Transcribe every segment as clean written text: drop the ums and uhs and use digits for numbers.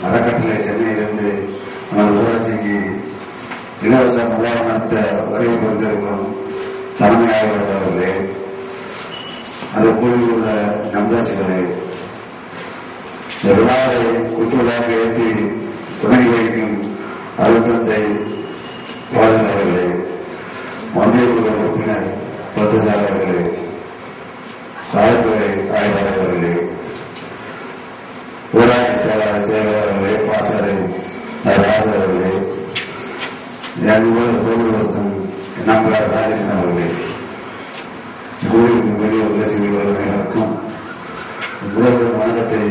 அறக்கட்டளை சென்னையிலிருந்து நமது ஊராட்சிக்கு இலவச முகாம் நடத்த வருகை கொண்டிருக்கும் தலைமை ஆய்வாளர் அவர்களே, அந்த குழுவில் உள்ள நம்பர்ஸ்களே, இந்த விழாவை குத்துவிழாக ஏற்றி துணை வைக்கும் அருத்தந்தை பாதன் அவர்களே, ஒன்றிய குழு உறுப்பினர் பத்துசார் அவர்களே, காவல்துறை ஆய்வாளர் அவர்களே, ஊராட்சி செயலாளர் அவர்களே, பாசறை ராஜா அவர்களே, என் தோல்வர்த்தம் நம்பர் ராஜன் அவர்களே, கோயிலுக்கு வெளியே உள்ள சிறுவர்களுக்கும் முதல்வர் வணக்கத்தை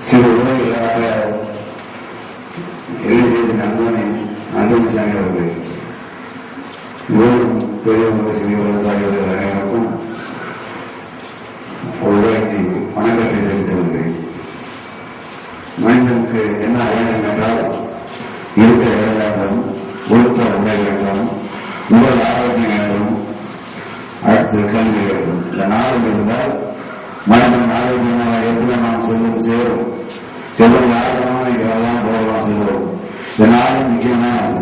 சிறு உதவிகளாக எழுதி அந்தோனிசாமி அவர்களே, ஊரும் பெரியவர்கள் சிறுவர்கள் ஆகியோர்கள் அனைவருக்கும் ஒருவரைக்கு வணக்கத்தை தெரிவித்து வருகிறேன். மனிதனுக்கு என்ன வேண்டும் என்றால் இருக்க இடம் வேண்டும், ஒழுக்க உடை வேண்டும், உடல் ஆரோக்கியம் வேண்டும், அடுத்து கல்வி வேண்டும். இந்த நாளும் இருந்தால் மனிதன் ஆரோக்கியமாக எப்படி நாம் சேரும் செல்லும் ஆரோக்கியமான இதெல்லாம் போகலாம் செல்வோம். இந்த நாளும் முக்கியமானது.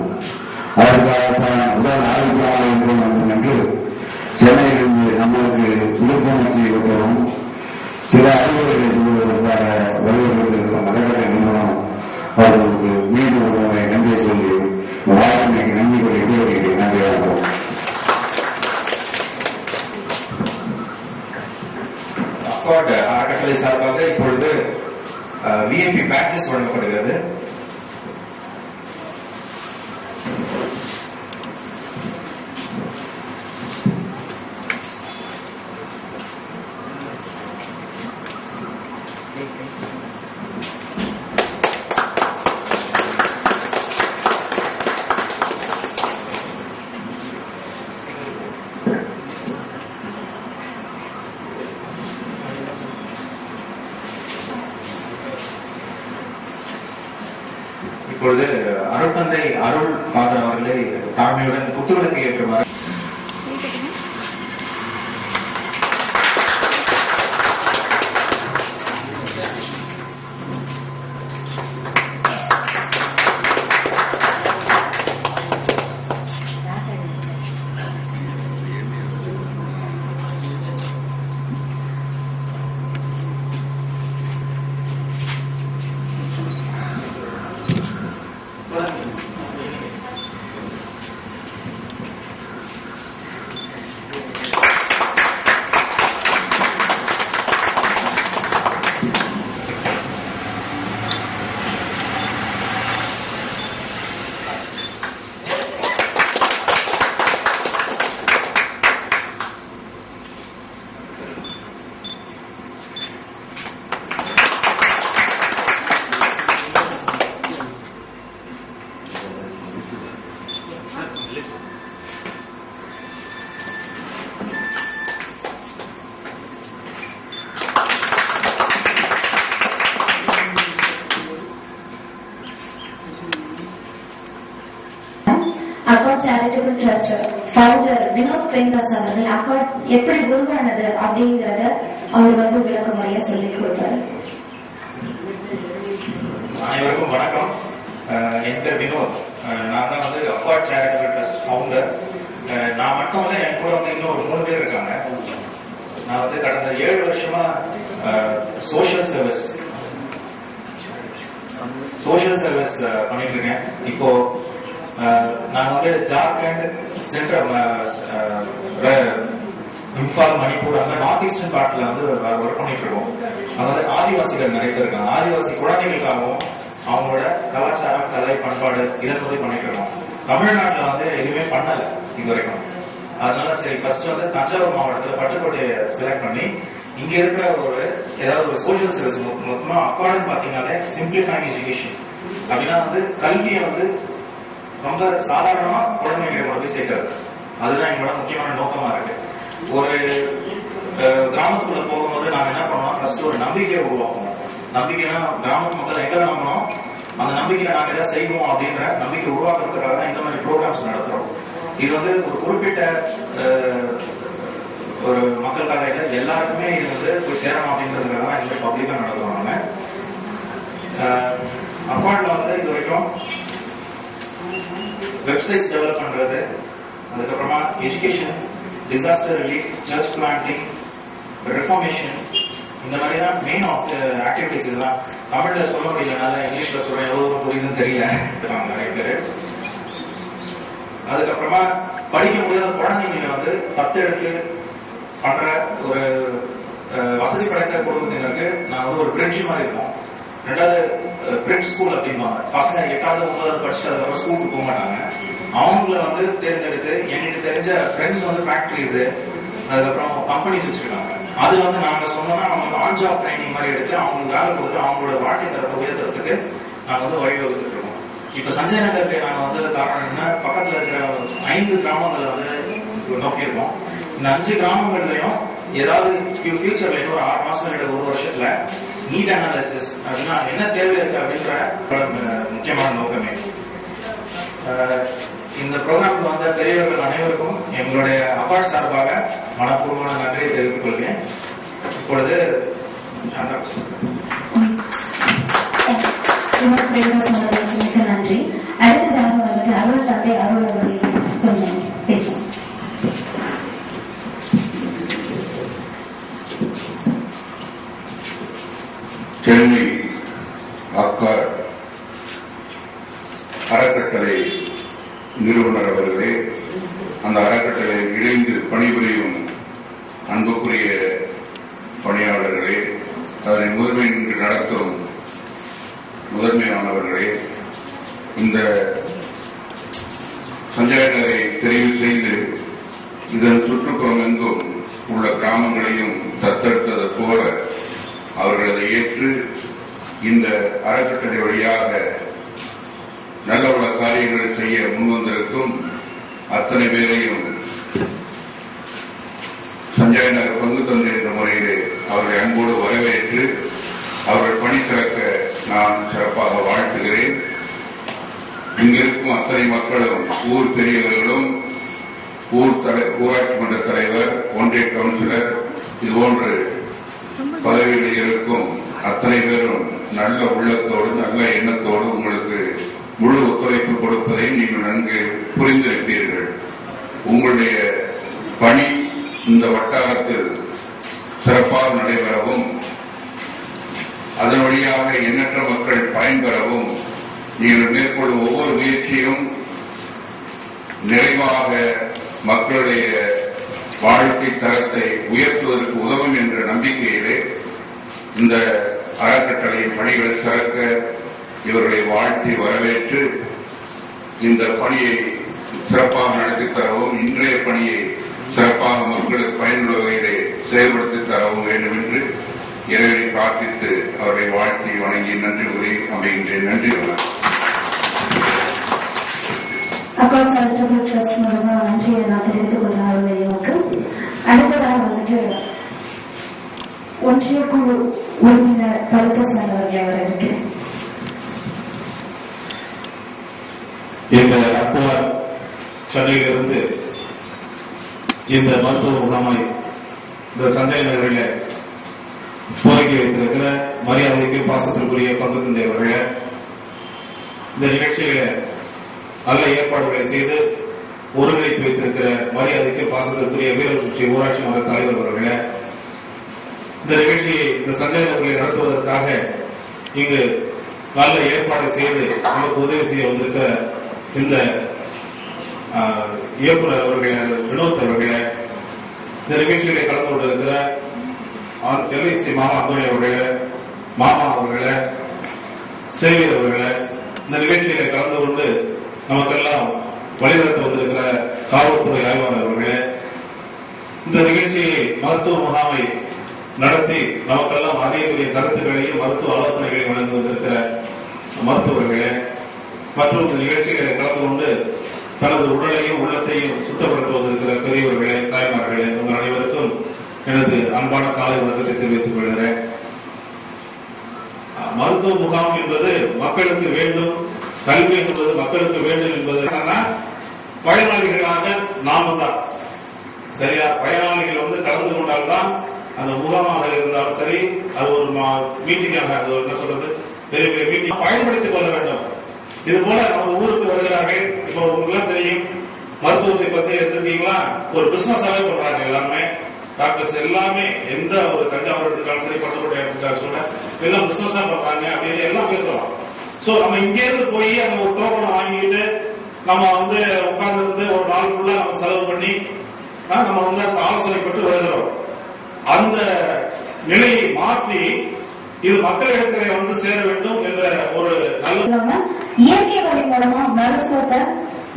அதற்காகத்தான் உடல் ஆரோக்கியமாக இருக்க வேண்டும் என்று சென்னையிலிருந்து நம்மளுக்கு விழிப்புணர்ச்சி கொடுக்கவும் சில அறிவுரைகளை சொல்வதற்காக வருவதற்கிருக்கும் அறக்கட்டளை நிறுவனம் அவர்களுக்கு மீண்டும் ஒருவரை நன்றியை சொல்லி வாழ்க்கைக்கு நன்றி கொள்ள இடைவெளியை நன்றியாகும். அக்கார்ட் அறக்கட்டளை சார்பாக இப்பொழுது விஐபி பேட்சஸ் வழங்கப்படுகிறது. இப்பொழுது அருட்தந்தை அருள் ஃபாதர் அவர்களை தாழ்மையுடன் குத்துவிளக்கு ஏற்றுவார். Accord charitable trust founder Vinod Premdas அவர்கள் அக்கார்ட் எப்படி உருவானது அப்படிங்கறத அவர் விளக்க முறையா சொல்லிக் கொடுப்பாரு. அனைவருக்கும் வணக்கம். என் பேர் வினோத். நான் தான் அக்கார்ட் சேரிட்டபிள் ட்ரஸ்ட் ஃபவுண்டர். நான் மட்டும் இல்ல, என் கூட இன்னும் ஒரு 3 பேர் இருக்காங்க. நான் கடந்த 7 வருஷமா சோஷியல் சர்வீஸ் பண்ணிட்டு இருக்கேன். இப்போ நான் ஜார்க்கண்ட் சென்ட்ரல் இம்பால் மணிப்பூர் அந்த நார்த் ஈஸ்டர்ன் பார்ட்ல ஒர்க் பண்ணிட்டு இருக்கோம். அதாவது ஆதிவாசிகள் நிறைய பேர் இருக்காங்க. ஆதிவாசி குழந்தைகளுக்காகவும் அவங்களோட கலாச்சாரம், கலை, பண்பாடு இதன் பண்ணிட்டு இருக்கோம். தமிழ்நாட்டுல எதுவுமே பண்ணல இது வரைக்கும். அதனால சரி ஃபர்ஸ்ட் தஞ்சாவூர் மாவட்டத்துல பட்டுக்கோட்டையை செலக்ட் பண்ணி இங்க இருக்கிற ஏதாவது ஒரு சோசியல் சர்வீஸ் மொத்தமா அக்கார்டுன்னு பாத்தீங்கன்னாலே சிம்பிளிஃபைங் எஜுகேஷன் அப்படின்னா கல்வியை ரொம்ப சாதாரணமா குழந்தைகளை கொண்டு போய் சேர்க்கிறது. அதுதான் எங்களோட முக்கியமான நோக்கமா இருக்கு. ஒரு கிராமத்துக்குள்ள போகும்போது நாங்க என்ன பண்ணோம், ஃபர்ஸ்ட் ஒரு நம்பிக்கையை உருவாக்கணும். நம்பிக்கைனா கிராமத்து மக்கள் எங்க நம்பணும், அந்த நம்பிக்கையை நாங்க எதாவது செய்வோம் அப்படின்ற நம்பிக்கை உருவாக்குறதுக்காக தான் இந்த மாதிரி ப்ரோக்ராம்ஸ் நடத்துறோம். இது ஒரு குறிப்பிட்ட ஒரு மக்களுக்காக எல்லாருக்குமே இது போய் சேரணும் அப்படின்றதுக்காக தான் இந்த பப்ளிக்கா நடத்துவாங்க. அக்கார்ட்ல வந்து இது வரைக்கும் வெப்சைட்ஸ் டெவலப் பண்றது, அதுக்கப்புறமா education, disaster relief, church planting, reformation, இந்த மாதிரி தான் மெயின் ஆக்டிவிட்டிஸ். இதெல்லாம் தமிழ்ல சொல்ல முடியலனால இங்கிலீஷ்ல சொல்றேன், எவ்வளவு புரியுதுன்னு தெரியல நிறைய பேரு. அதுக்கப்புறமா படிக்க முடியாத குழந்தைங்களை வந்து தத்தெடுத்து பண்ற ஒரு வசதி படைத்த குடும்பத்தினருக்கு நான் வந்து ஒரு பிரிட்ஜ் மாதிரி இருக்கும். ரெண்டாவது பிரிட்ஜ் ஸ்கூல் அப்படிம்பாங்க. பசங்க 8வது 9வது படிச்சுட்டு அதுக்கப்புறம் ஸ்கூலுக்கு போக மாட்டாங்க. அவங்கள வந்து தேர்ந்தெடுத்து எனக்கு தெரிஞ்ச ஃப்ரெண்ட்ஸ் வந்து ஃபேக்டரிஸ், அதுக்கப்புறம் கம்பெனிஸ் வச்சிருக்காங்க. அது வந்து நாங்க சொன்னோம்னா அவங்களுக்கு ஆன் ஜாப் ட்ரைனிங் மாதிரி எடுத்து அவங்களுக்கு வேலை கொடுத்து அவங்களோட வாழ்க்கை தரத்தை உயர்த்துறதுக்கு நாங்க வந்து வழிவகுத்துட்டு இருக்கோம். இப்ப சஞ்சய் நகருக்கு நாங்க வந்து காரணம் என்ன, பக்கத்துல இருக்கிற 5 கிராமங்களை வந்து நோக்கி இருக்கோம். இந்த 5 கிராமங்கள்லயும் ஏதாவது ஃபியூச்சர்ல இன்னொரு 6 மாசம் 1 வருஷத்துல நீட் அனாலிசிஸ் அப்படின்னா என்ன தேவை இருக்கு அப்படின்ற முக்கியமான நோக்கமே. இந்த ப்ரோக்ராமுக்கு வந்த பெரியவர்கள் அனைவருக்கும் எங்களுடைய அக்கார்ட் சார்பாக மனப்பூர்வமான நன்றியை தெரிவித்துக் கொள்கிறேன். இப்பொழுது மிக்க நன்றி. அடுத்ததாக வந்துட்டு அருள் தந்தை அருள் அவர்கள் கொஞ்சம் பேசலாம். சென்னை அக்கார்ட் அறக்கட்டளை நிறுவனர் அவர்களே, அந்த அறக்கட்டளையில் இணைந்து பணிபுரியும் அன்புக்குரிய பணியாளர்களே, அதனை முதன்மை நின்று நடத்தும் முதன்மையானவர்களே, இந்த சஞ்சய் நகரை தெரிவு செய்து இதன் சுற்றுப்புறம் எங்கும் உள்ள கிராமங்களையும் தத்தெடுத்தது போல அவர்களை ஏற்று இந்த அறக்கட்டளை வழியாக நல்ல பல காரியங்களை செய்ய முன்வந்திருக்கும் அத்தனை பேரையும் சஞ்சய் நகர் பங்கு தந்தை என்ற முறையிலே அவர்களை அன்போடு வரவேற்று அவர்கள் பணி திறக்க நான் சிறப்பாக வாழ்த்துகிறேன். இங்கிருக்கும் அத்தனை மக்களும், ஊர் பெரியவர்களும், ஊராட்சி மன்ற தலைவர், ஒன்றிய கவுன்சிலர், இதுபோன்று பதவிகளில் இருக்கும் அத்தனை பேரும் நல்ல உள்ளத்தோடு நல்ல எண்ணத்தோடு உங்களுக்கு முழு ஒத்துழைப்பு கொடுப்பதை நீங்கள் நன்கு புரிந்திருப்பீர்கள். உங்களுடைய பணி இந்த வட்டாரத்தில் சிறப்பாக நடைபெறவும் அதன் வழியாக எண்ணற்ற மக்கள் பயன்பெறவும் நீங்கள் மேற்கொள்ளும் ஒவ்வொரு முயற்சியும் நிறைவாக மக்களுடைய வாழ்க்கை தரத்தை உயர்த்துவதற்கு உதவும் என்ற நம்பிக்கையிலே இந்த அறக்கட்டளையின் பணிகள் சிறக்க இவர்களை வாழ்த்தி வரவேற்று இந்த பணியை சிறப்பாக நடத்தித் தரவும், இன்றைய பணியை சிறப்பாக மக்களுக்கு பயனுள்ள வகையிலே செயல்படுத்தி தரவும் வேண்டும் என்று இறைவனை பிரார்த்தித்து அவரை வாழ்த்தி வணங்கி நன்றி கூறி அமைகின்றேன். நன்றி. அக்கார்ட் சாரிட்டபிள் ட்ரஸ்ட் மூலமா நன்றியை நான் தெரிவித்துக் கொள்கிறேன். அடுத்ததாக வந்துட்டு ஒன்றிய குழு உறுப்பினர் பழுத்த சார் அவர்கள் இருக்கிறேன். இந்த அக்கார்ட் சென்னையிலிருந்து இந்த மருத்துவ முகாமை இந்த சஞ்சய் நகரில் கோரிக்கை வைத்திருக்கிற மரியாதைக்கு பாசத்திற்குரிய பங்கு தந்தையவர்கள், இந்த நிகழ்ச்சியில நல்ல ஏற்பாடுகளை செய்து ஒருங்கிணைத்து வைத்திருக்கிற மரியாதைக்கு பாசத்திற்குரிய வீரசுற்றி ஊராட்சி மன்ற தலைவர் அவர்களே, இந்த நிகழ்ச்சியை இந்த சஞ்சய் நகரில் நடத்துவதற்காக இங்கு நல்ல ஏற்பாடு செய்து நமக்கு உதவி செய்ய வந்திருக்கிற இந்த இயக்குனர் அவர்களே, வினோத் அவர்களே, இந்த நிகழ்ச்சிகளை கலந்து கொண்டிருக்கிற எல்ஐசி மாமா அந்தோணி அவர்களே, மாமா அவர்களே, சேவியர் அவர்களே, இந்த நிகழ்ச்சிகளை கலந்து கொண்டு நமக்கெல்லாம் வழிநடத்த வந்திருக்கிற காவல்துறை ஆய்வாளர் அவர்களே, இந்த நிகழ்ச்சியை மருத்துவ முகாமை நடத்தி நமக்கெல்லாம் அறியக்கூடிய கருத்துக்களையும் மருத்துவ ஆலோசனைகளையும் வழங்கி வந்திருக்கிற மருத்துவர்களே, மற்றும் இந்த நிகழ்ச்சிகளை கலந்து கொண்டு தனது உடலையும் உள்ளத்தையும் சுத்தப்படுத்துவதற்கிற பெரியவர்களே, தாய்மார்களே, உங்கள் அனைவருக்கும் எனது அன்பான காலை வணக்கத்தை தெரிவித்துக் கொள்கிறேன். மருத்துவ முகாம் என்பது மக்களுக்கு வேண்டும், கல்வி என்பது மக்களுக்கு வேண்டும் என்பது பயனாளிகளாக நாம தான் சரியா. பயனாளிகள் வந்து கலந்து கொண்டால்தான் அந்த முகாமாக இருந்தாலும் சரி, அது ஒரு மீட்டிங்காக, அது என்ன சொல்றது, பெரிய பெரிய மீட்டிங் பயன்படுத்திக் கொள்ள வேண்டும். இது போல நம்ம ஊருக்கு வருகிறார்கள். இப்போ உங்களுக்கு தெரியும், மருத்துவத்தை பத்தி எடுத்துட்டீங்களா, ஒரு பிசினஸாவே பண்றாங்க எல்லாமே. டாக்டர்ஸ் எல்லாமே எந்த ஒரு தஞ்சாவூர் எடுத்துக்காலும் சரி, பட்டுக்கோட்டை எடுத்துக்காலும் சொல்ல எல்லாம் பிசினஸா பண்றாங்க அப்படின்னு எல்லாம் பேசலாம். சோ நம்ம இங்க இருந்து போய் அந்த ஒரு டோக்கனை வாங்கிட்டு நம்ம உட்கார்ந்து இருந்து ஒரு நாள் ஃபுல்லா நம்ம செலவு பண்ணி நம்ம அந்த ஆலோசனைப்பட்டு வருகிறோம். அந்த நிலையை மாற்றி இது மக்களிடத்திலே சேர வேண்டும் என்ற ஒரு நல்ல இயற்கை வழி மூலமா மருத்துவத்தை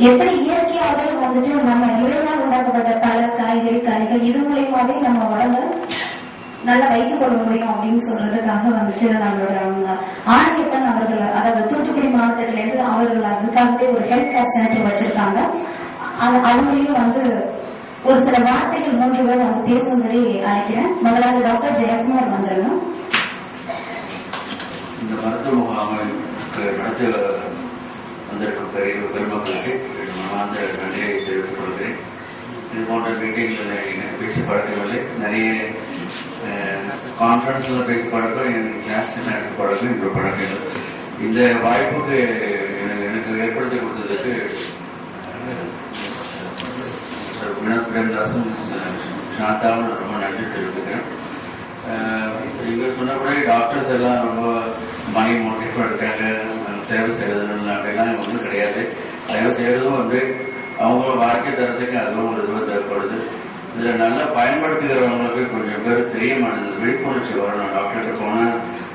எப்படி இயற்கையாகவே நம்ம இறைவனால் உண்டாக்கப்பட்ட பல காய்கறி கனிகள் இது மூலியமாவே நம்ம உடம்ப நல்லா வைத்துக் கொள்ள முடியும் அப்படின்னு சொல்றதுக்காக நம்மளோட ஆணையப்பன் அவர்கள், அதாவது தூத்துக்குடி மாவட்டத்திலிருந்து அவர்கள் அதுக்காகவே ஒரு ஹெல்த் கேர் சென்டர் வச்சிருக்காங்க. அவங்களையும் ஒரு சில வார்த்தைகள் 3 பேர் பேசும்படி அழைக்கிறேன். முதலாவது டாக்டர் ஜெயக்குமார் வந்துடணும். இந்த மருத்துவ முகாமுக்கு நடத்த வந்திருக்கும் பெருமக்களுக்கு அந்த நன்றியை தெரிவித்துக் கொள்கிறேன். இது போன்ற மீட்டிங்கில் பேசி பழக்கவில்லை. நிறைய கான்ஃபரன்ஸ்ல பேசி பழக்கம், என் கிளாஸ்ல எடுத்து பழக்கம், இந்த பழக்கம். இந்த வாய்ப்புக்கு எனக்கு ஏற்படுத்தி கொடுத்ததுக்கு வினோத் பிரேம்தாசும் சாந்தாவும் ரொம்ப நன்றி தெரிவித்துக்கிறேன். நீங்க சொன்னபடி டாக்டர்ஸ் எல்லாம் ரொம்ப மணி மோட்டிவ் இருக்காங்க, சேவை செய்வதெல்லாம் அப்படிலாம் ஒன்றும் கிடையாது. சேவை செய்யறதும் அவங்களோட வாழ்க்கை தரத்துக்கு அதுவும் ஒரு இதுவாக தேவைப்படுது. இதுல நல்லா பயன்படுத்துகிறவங்களுக்கு கொஞ்சம் பேர் தெரிய மாட்டேங்குது. விழிப்புணர்ச்சி வரணும். டாக்டர்கிட்ட போனா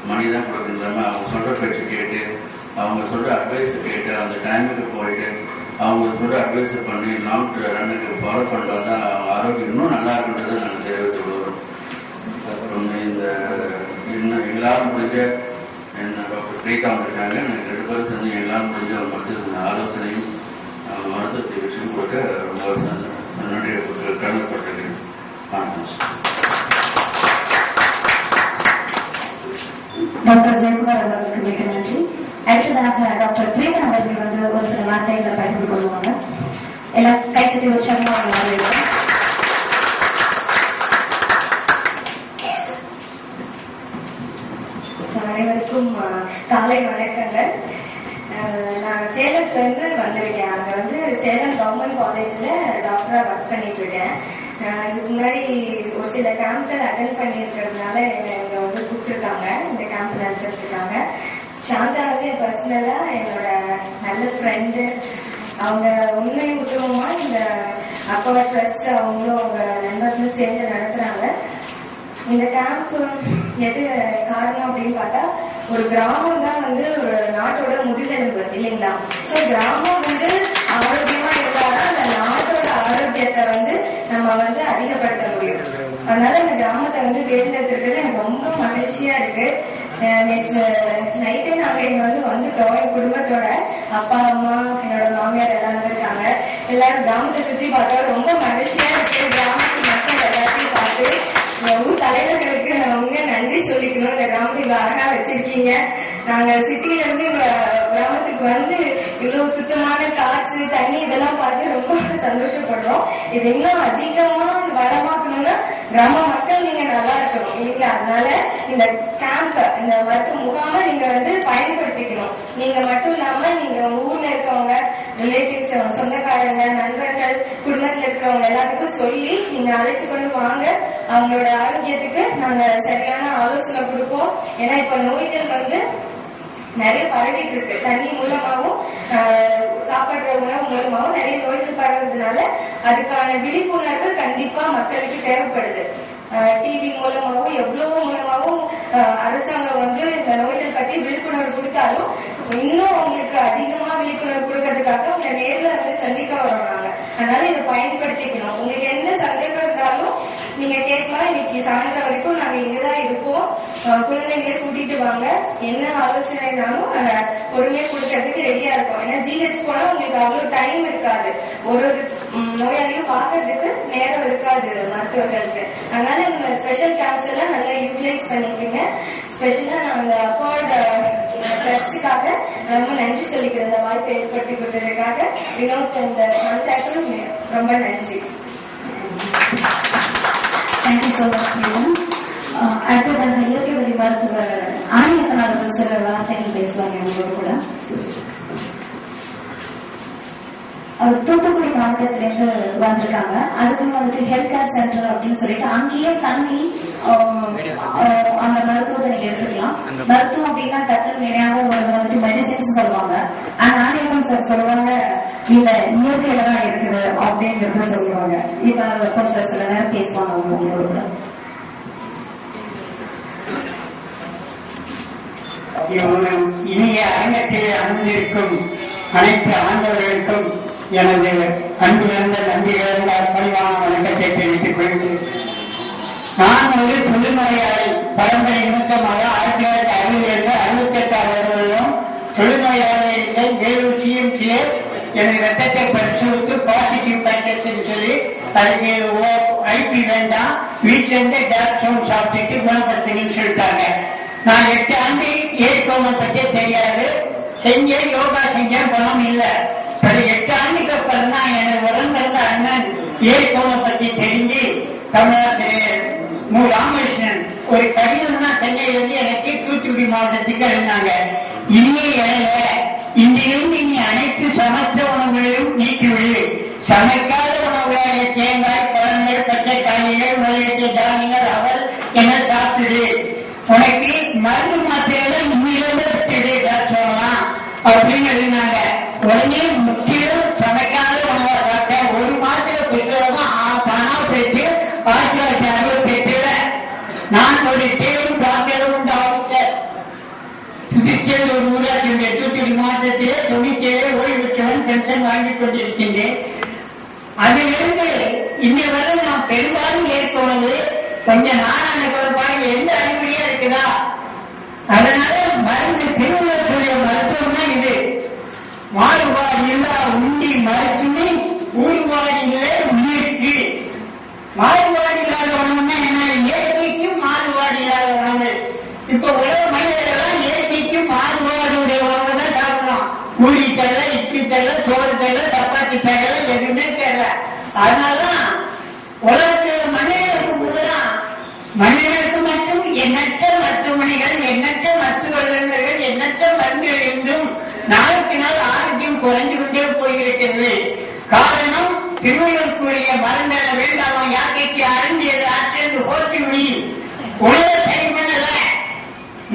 மணி தான் கொடுக்கணும்லாம அவங்க சொல்ற பேச்சு கேட்டு, அவங்க சொல்ற அட்வைஸ் கேட்டு, அந்த டைமுக்கு போயிட்டு அவங்க சொல்ற அட்வைஸ் பண்ணி லாங் ரன்னுக்கு ஃபாலோ பண்ணிட்டு வந்தா அவங்க ஆரோக்கியம் இன்னும் நல்லா இருக்குன்றதை நாங்கள் தெரிவித்து விடுவோம். அப்புறம் இன்னும் எல்லாரும் முடிஞ்ச என்ன டாக்டர் பிரீதா வந்திருக்காங்க. எனக்கு 2 பேரும் சேர்ந்து எல்லாரும் முடிஞ்ச ஒரு மருத்துவ ஆலோசனையும் மருத்துவ சிகிச்சையும் கொடுக்க ரொம்ப நன்றி கடமைப்பட்டிருக்கேன். டாக்டர் ஜெயக்குமார் அவர்களுக்கு மிக நன்றி. அடுத்ததாக டாக்டர் பிரேமன் அவர்கள் ஒரு சில வார்த்தைகளை பகிர்ந்து கொள்வாங்க. எல்லாம் கைத்தட்டி உற்சாகமா அனைவருக்கும் காலை வணக்கங்கள். நான் சேலத்துல இருந்து வந்திருக்கேன். அங்க சேலம் கவர்மெண்ட் காலேஜ்ல டாக்டரா ஒர்க் பண்ணிட்டு இருக்கேன். இதுக்கு முன்னாடி ஒரு சில கேம்ப்ல அட்டென்ட் பண்ணிருக்கிறதுனால என்னை கூப்பிட்டுருக்காங்க இந்த கேம்ப் நடத்துறதுக்காக. சாந்தா என் பர்சனலா என்னோட நல்ல ஃப்ரெண்டு. அவங்க உண்மை உத்தவமா இந்த அப்பவா ட்ரஸ்ட் அவங்களும் அவங்க நண்பர்களும் சேர்ந்து நடத்துறாங்க. இந்த கேம்ப் எது காரணம் அப்படின்னு பார்த்தா, ஒரு கிராமம் தான் ஒரு நாட்டோட முதுகெலும்பு இல்லைங்களா? சோ கிராமம் ஆரோக்கியமா இருந்தாதான் அந்த நாட்டோட ஆரோக்கியத்தை நம்ம அதிகப்படுத்த முடியும். அதனால இந்த கிராமத்தை தேர்ந்தெடுத்திருக்கிறது எனக்கு ரொம்ப மகிழ்ச்சியா இருக்கு. நேற்று நைட்டே நாங்க இங்க வந்துட்டோம். என் குடும்பத்தோட அப்பா அம்மா என்னோட மாமியார் எல்லாரும் இருக்காங்க. எல்லாரும் கிராமத்தை சுத்தி பார்த்தா ரொம்ப மகிழ்ச்சியா இருக்கு. கிராமத்து மக்கள் எல்லாத்தையும் பார்த்து ஊர் தலைவர்களுக்கு உங்க நன்றி சொல்லிக்கணும். இந்த கிராமத்தை இவ்வளவு அழகா வச்சிருக்கீங்க. நாங்க சிட்டியில இருந்து கிராமத்துக்கு இவ்வளவு சுத்தமான காற்று தண்ணி இதெல்லாம் பார்த்து ரொம்ப சந்தோஷப்படுறோம். இது இன்னும் அதிகமா வளமாக்கணும்னா கிராம மக்கள் நீங்க நல்லா இருக்கணும் இல்லைங்களா? அதனால இந்த கேம்ப், இந்த மருத்துவ முகாம நீங்க பயன்படுத்திக்கணும். நீங்க மட்டும் இல்லாம நீங்க ஊர்ல இருக்கவங்க, ரிலேட்டிவ்ஸ், சொந்தக்காரங்க, நண்பர்கள், குடும்பத்துல இருக்கிறவங்க எல்லாத்துக்கும் சொல்லி நீங்க அழைத்து கொண்டு வாங்க. அவங்களோட ஆரோக்கியத்துக்கு நாங்க சரியான ஆலோசனை கொடுப்போம். ஏன்னா இப்ப நோய்கள் நிறைய பரவிட்டு இருக்கு. தண்ணி மூலமாவும் சாப்பிடுற உணவு மூலமாவும் நிறைய நோய்கள் பரவுறதுனால அதுக்கான விழிப்புணர்வு கண்டிப்பா மக்களுக்கு தேவைப்படுது. டிவி மூலமாவும் எவ்வளவு மூலமாவும் அரசாங்கம் இந்த நோய்கள் பத்தி விழிப்புணர்வு கொடுத்தாலும் இன்னும் அவங்களுக்கு அதிகமா விழிப்புணர்வு கொடுக்கறதுக்காக உங்களை நேர்ல சந்திக்க வர்றாங்க. அதனால இதை பயன்படுத்திக்கணும். உங்களுக்கு எந்த சந்தேகம் இருந்தாலும் நீங்க கேட்கலாம். இன்னைக்கு சாயந்தரம் வரைக்கும் நாங்க இங்கதான் இருப்போம். குழந்தைங்களே கூட்டிட்டு வாங்க. என்ன ஆலோசனைனாலும் நாங்க பொறுமையா கொடுக்கறதுக்கு ரெடியா இருக்கோம். ஏன்னா ஜிஹெச் போனா உங்களுக்கு அவ்வளவு டைம் இருக்காது. ஒரு நோயாளியும் பாக்குறதுக்கு நேரம் இருக்காது மருத்துவர்களுக்கு. அதனால இந்த ஸ்பெஷல் கேம்ப்ஸ் எல்லாம் நல்லா யூட்டிலைஸ் பண்ணிக்கீங்க. ஸ்பெஷலா நான் அந்த அக்கார்ட் ட்ரஸ்டுக்காக ரொம்ப நன்றி சொல்லிக்கிறேன். இந்த வாய்ப்பை ஏற்படுத்தி கொடுத்ததுக்காக வினோத் இந்த சாந்தாக்கும் ரொம்ப நன்றி. Thank you so much. அடுத்ததாக இயற்கை வழி மருத்துவர் ஆணையப்பன் அவர்கள் சில வார்த்தைகள் பேசுவாங்க உங்களோட கூட. அவர் தூத்துக்குடி மாவட்டத்திலேருந்து வந்திருக்காங்க. அதுக்குன்னு வந்துட்டு ஹெல்த் கேர் சென்டர் அப்படின்னு சொல்லிட்டு அங்கேயே தங்கி அந்த மருத்துவத்தை நீங்க எடுத்துக்கலாம். மருத்துவம் அப்படின்னா டக்குனு நிறையாவும் வந்துட்டு மெடிசின்ஸ் சொல்லுவாங்க. ஆனா ஆணையகம் சார் சொல்லுவாங்க இல்ல இயற்கையில தான் இருக்குது அப்படிங்கிறத சொல்லுவாங்க. இப்ப கொஞ்சம் சில நேரம் பேசுவாங்க உங்களோட கூட. இனிய அரங்கத்திலே அமர்ந்திருக்கும் அனைத்து ஆண்டவர்களுக்கும் எனது அன்பு நிறைந்த நன்றிகள் பணிவான வணக்கத்தை தெரிவித்துக் கொள்கிறேன். நான் ஒரு தொழுநோயாளி. பரம்பரை நிமித்தமாக 1960 வருடம் தொழுநோயாளிகள் வேலூர் சிஎம்சியிலே எனது ரத்தத்தை பரிசோதித்து பாசிட்டிவ் பைக்கெட்ஸ் சொல்லி அதுக்கு ஐபி வேண்டாம், வீட்டில இருந்து டாக்டர் சாப்பிட்டுட்டு குணப்படுத்துங்கன்னு சொல்லிட்டாங்க. நான் 8 ஆண்டு ஏற்கோணம் பற்றி தெரியாது. செஞ்சேன், யோகா செஞ்சேன், குணம் இல்லை. 8 ஆண்டுக்கு அப்புறம் தான் எனக்கு உடம்பு இருந்த அண்ணன் ஏற்கோணம் பற்றி தெரிஞ்சு தமிழாசிரியர் மு. ராமகிருஷ்ணன் ஒரு கடிதம் தான் சென்னையிலிருந்து எனக்கு தூத்துக்குடி மாவட்டத்துக்கு எழுந்தாங்க. இனிய இடையில இன்றிலிருந்து நீ அனைத்து சமைத்த உணவுகளையும் நீக்கிவிடு. சமைக்காத உணவுகளாக தேங்காய், பழங்கள், பச்சை காய்கள், முளையத்தை தானியங்கள், அவல் என சாப்பிடு. உனக்கு மருந்து மாத்திரைகளை இன்னிலிருந்து விட்டுடு சொல்லலாம் அப்படின்னு எழுதினாங்க. உடனே முற்றிலும் சமைக்காத உணவா சாப்பிட்டேன். 1 மாசத்துல புத்தகமா தானா போயிட்டு 1968 நான் ஒரு டேவும் பார்க்கவும் ஆஃபீஸர் திருச்சியில் ஒரு ஊராட்சி தூத்துக்குடி மாவட்டத்திலே 97 ஓய்வு பெற்றவன் பென்ஷன் வாங்கிக் கொண்டிருக்கின்றேன். அதிலிருந்து இன்னை வரை நான் பெரும்பாலும் ஏற்போனது கொஞ்சம் நாளான பாருங்க எந்த அறிகுறியா இருக்குதா. அதனால மருந்து திருவிழக்கூடிய மருத்துவம் தான் இது. மாறுபாடு இல்லா உண்டி மருத்துவமே ஊறுபாடு இல்லை உயிருக்கு. மாறுபாடு இல்லாத உணவுன்னா என்ன? இயற்கைக்கும் மாறுபாடு இல்லாத உணவு. இப்ப உலக மனிதர்கள் இயற்கைக்கும் மாறுபாடுடைய உணவு தான் சாப்பிடலாம். பூரி தரல, இட்லி தரல, சோறு தரல, சப்பாத்தி தரல, எதுவுமே தரல. அதனாலதான் உலகத்தில் மனிதன் இருக்கும்போதுதான் மனிதனுக்கு மட்டும் எண்ணற்ற மருத்துவமனைகள், எண்ணற்ற மருத்துவர்கள், எண்ணற்ற மருந்துகள் இருந்தும் நாளுக்கு நாள் ஆரோக்கியம் குறைந்து கொண்டே போயிருக்கிறது. காரணம் திருவள்ளுவருக்குரிய மருந்தள வேண்டாமா யாக்கைக்கு அருந்தியது ஆற்றிருந்து போற்றி முடியும். உலக சரி பண்ணல.